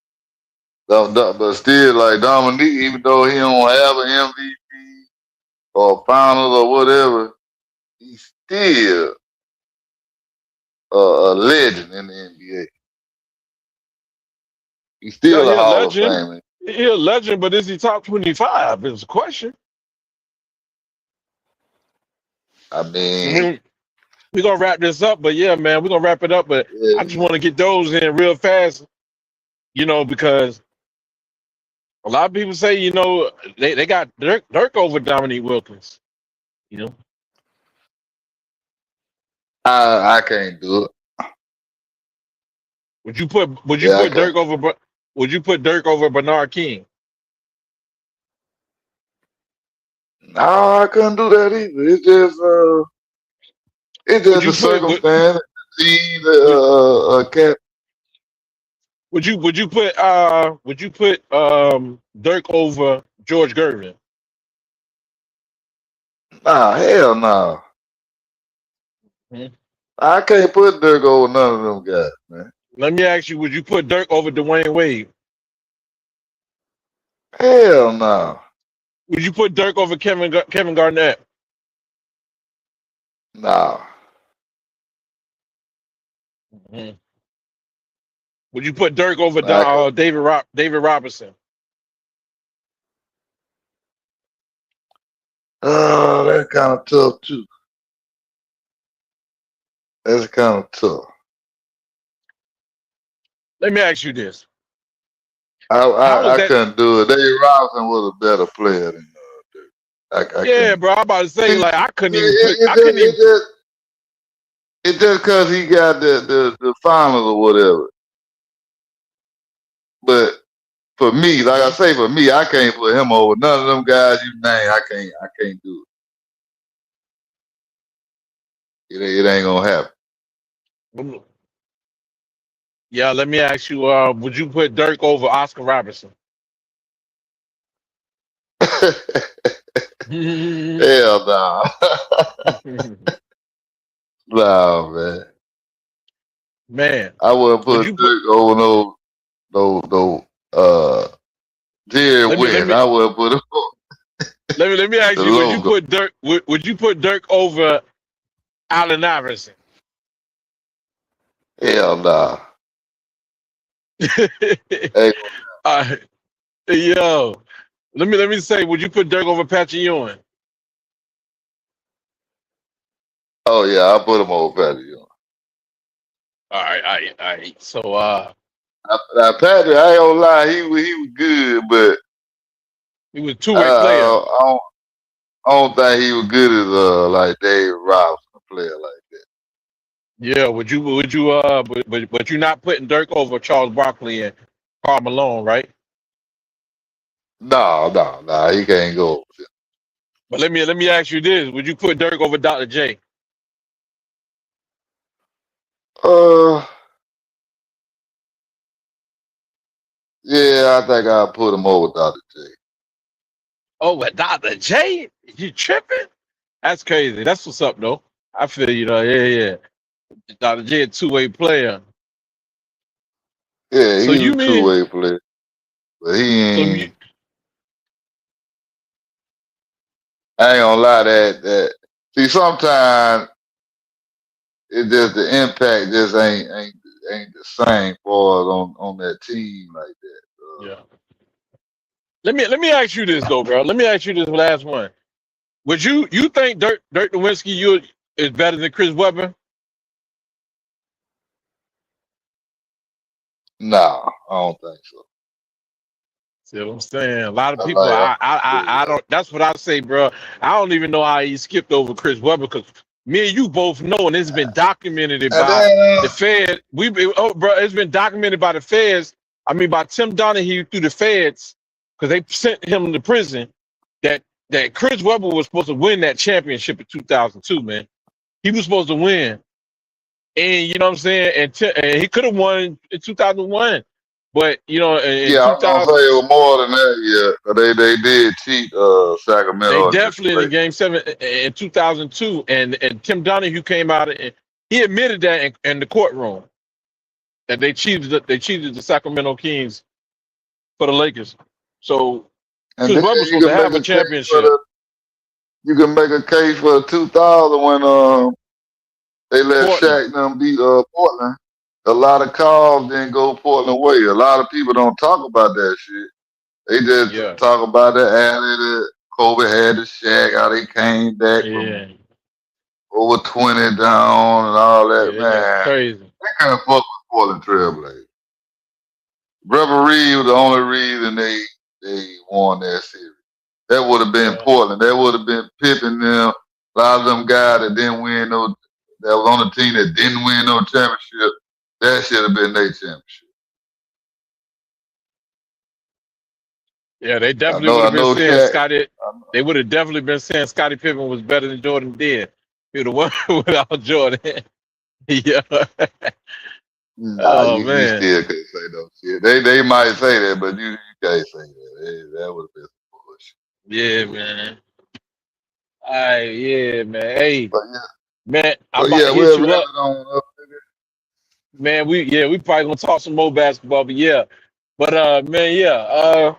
but still, like Dominique, even though he don't have an MVP or finals or whatever, he's still a legend in the NBA. He's Yeah, still he a a Hall of legend. Famer. He a legend, but is he top 25? Is the question. I I mean, mean, we're gonna wrap this up, but yeah, man, we're gonna wrap it up. But I just yeah, want to get those in real fast, because a lot of people say, they got Dirk over Dominique Wilkins. You know, I can't do it. would you put would you Yeah, I put can't. Dirk over would you put Dirk over Bernard King? No, I couldn't do that either. It's Would just a you put circumstance. See would, the cat. would you put Dirk over George Gervin? Nah, hell no. Hmm. I can't put Dirk over none of them guys, man. Let me ask you: would you put Dirk over Dwayne Wade? Hell no. Would you put Dirk over Kevin Garnett? No. Hmm. Would you put Dirk over I could. David Robinson? Oh, that's kind of tough too. That's kind of tough. Let me ask you this: I, how I was I that? couldn't do it. Dave Robinson was a better player than Dirk. I Yeah, couldn't. bro. I'm about to say, See, like, I couldn't even it, put. it I just couldn't it even. just it just because he got the finals or whatever. But for me, like I say, for me, I can't put him over none of them guys you name. I can't do it. It ain't gonna happen. Yeah, let me ask you. Would you put Dirk over Oscar Robertson? Hell no. Nah, man. Man, I wouldn't would put you put? Dirk over no Jerry Let me let West. me I wouldn't put him let me ask the you. Would you logo. put Dirk? Would you put Dirk over Allen Iverson? Hell nah. Hey, uh, yo, let me say. Would you put Dirk over Patrick Ewing? oh yeah, I put him over Patrick Ewing. All right, all right. So, Now Patrick, I ain't gonna lie, he was good, but he was a two-way player. I don't. I don't think he was good as like Dave Robinson, a player like that. Yeah, but you're not putting Dirk over Charles Barkley and Karl Malone, right? No, he can't go. But let me ask you this: would you put Dirk over Dr. J? Uh, yeah, I think I'll put him over Dr. J. Oh, but Dr. J? You tripping? That's crazy. That's what's up, though. I feel you know. Yeah. Dr. J, a two-way player. Yeah, So he's you a mean two-way player, but he so you, ain't. I ain't gonna lie that. See, sometimes it just the impact just ain't the same for us on that team like that. yeah. Let me ask you this though, bro. Let me ask you this last one. Would you think Dirk Nowitzki is better than Chris Webber? Nah, I don't think so. See what I'm saying? A lot of I people, like I don't. That's what I say, bro. I don't even know how he skipped over Chris Webber because me and you both know, and it's been documented and by then the Fed. Bro, it's been documented by the Feds. I mean, by Tim Donahue through the Feds, because they sent him to prison. That Chris Webber was supposed to win that championship in 2002, man. He was supposed to win, and you know what I'm saying. And he could have won in 2001, but you know, in yeah, I was gonna 2000. say it was more than that. Yeah, 'cause they did cheat They Sacramento in this definitely in race. Game 7 in 2002, and Tim Donahue came out and he admitted that in the courtroom that they cheated the Sacramento Kings for the Lakers. So And Chris then Webber was you supposed to can make have a a case for championship. the 2000 when they let Portland, Shaq and them beat Portland. A lot of calls didn't go Portland way. A lot of people don't talk about that shit. They just yeah, talk about the alley that Kobe had to Shaq, how they came back from yeah, over 20 down and all that. yeah, that's Man, crazy. they couldn't fuck with Portland Trailblazers. Referee was the only reason they won that series. That would have been Yeah, Portland. That would have been Pippen them. A lot of them guys that didn't win no, that was on the team that didn't win no championship. That should have been their championship. yeah, they I definitely know, would I have been know saying Shaq. Scotty. I know, They would have definitely been saying Scottie Pippen was better than Jordan did. He would have won without Jordan. Yeah. nah, Oh you man. still can't say no shit. They might say that, but you can't say that. That would have been some bullshit. Yeah, man. All right, yeah, man. Hey, But yeah, man, I'm but about yeah, to hit we'll you wrap up, it on up. man. We probably gonna talk some more basketball, but yeah. But man, yeah.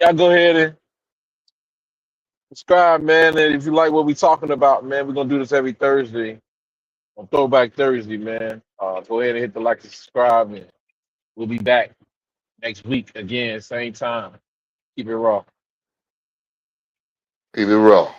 Y'all go ahead and subscribe, man. And if you like what we talking about, man, we're gonna do this every Thursday on Throwback Thursday, man. Go ahead and hit the like and subscribe, and we'll be back next week again, same time. Keep it raw. Keep it raw.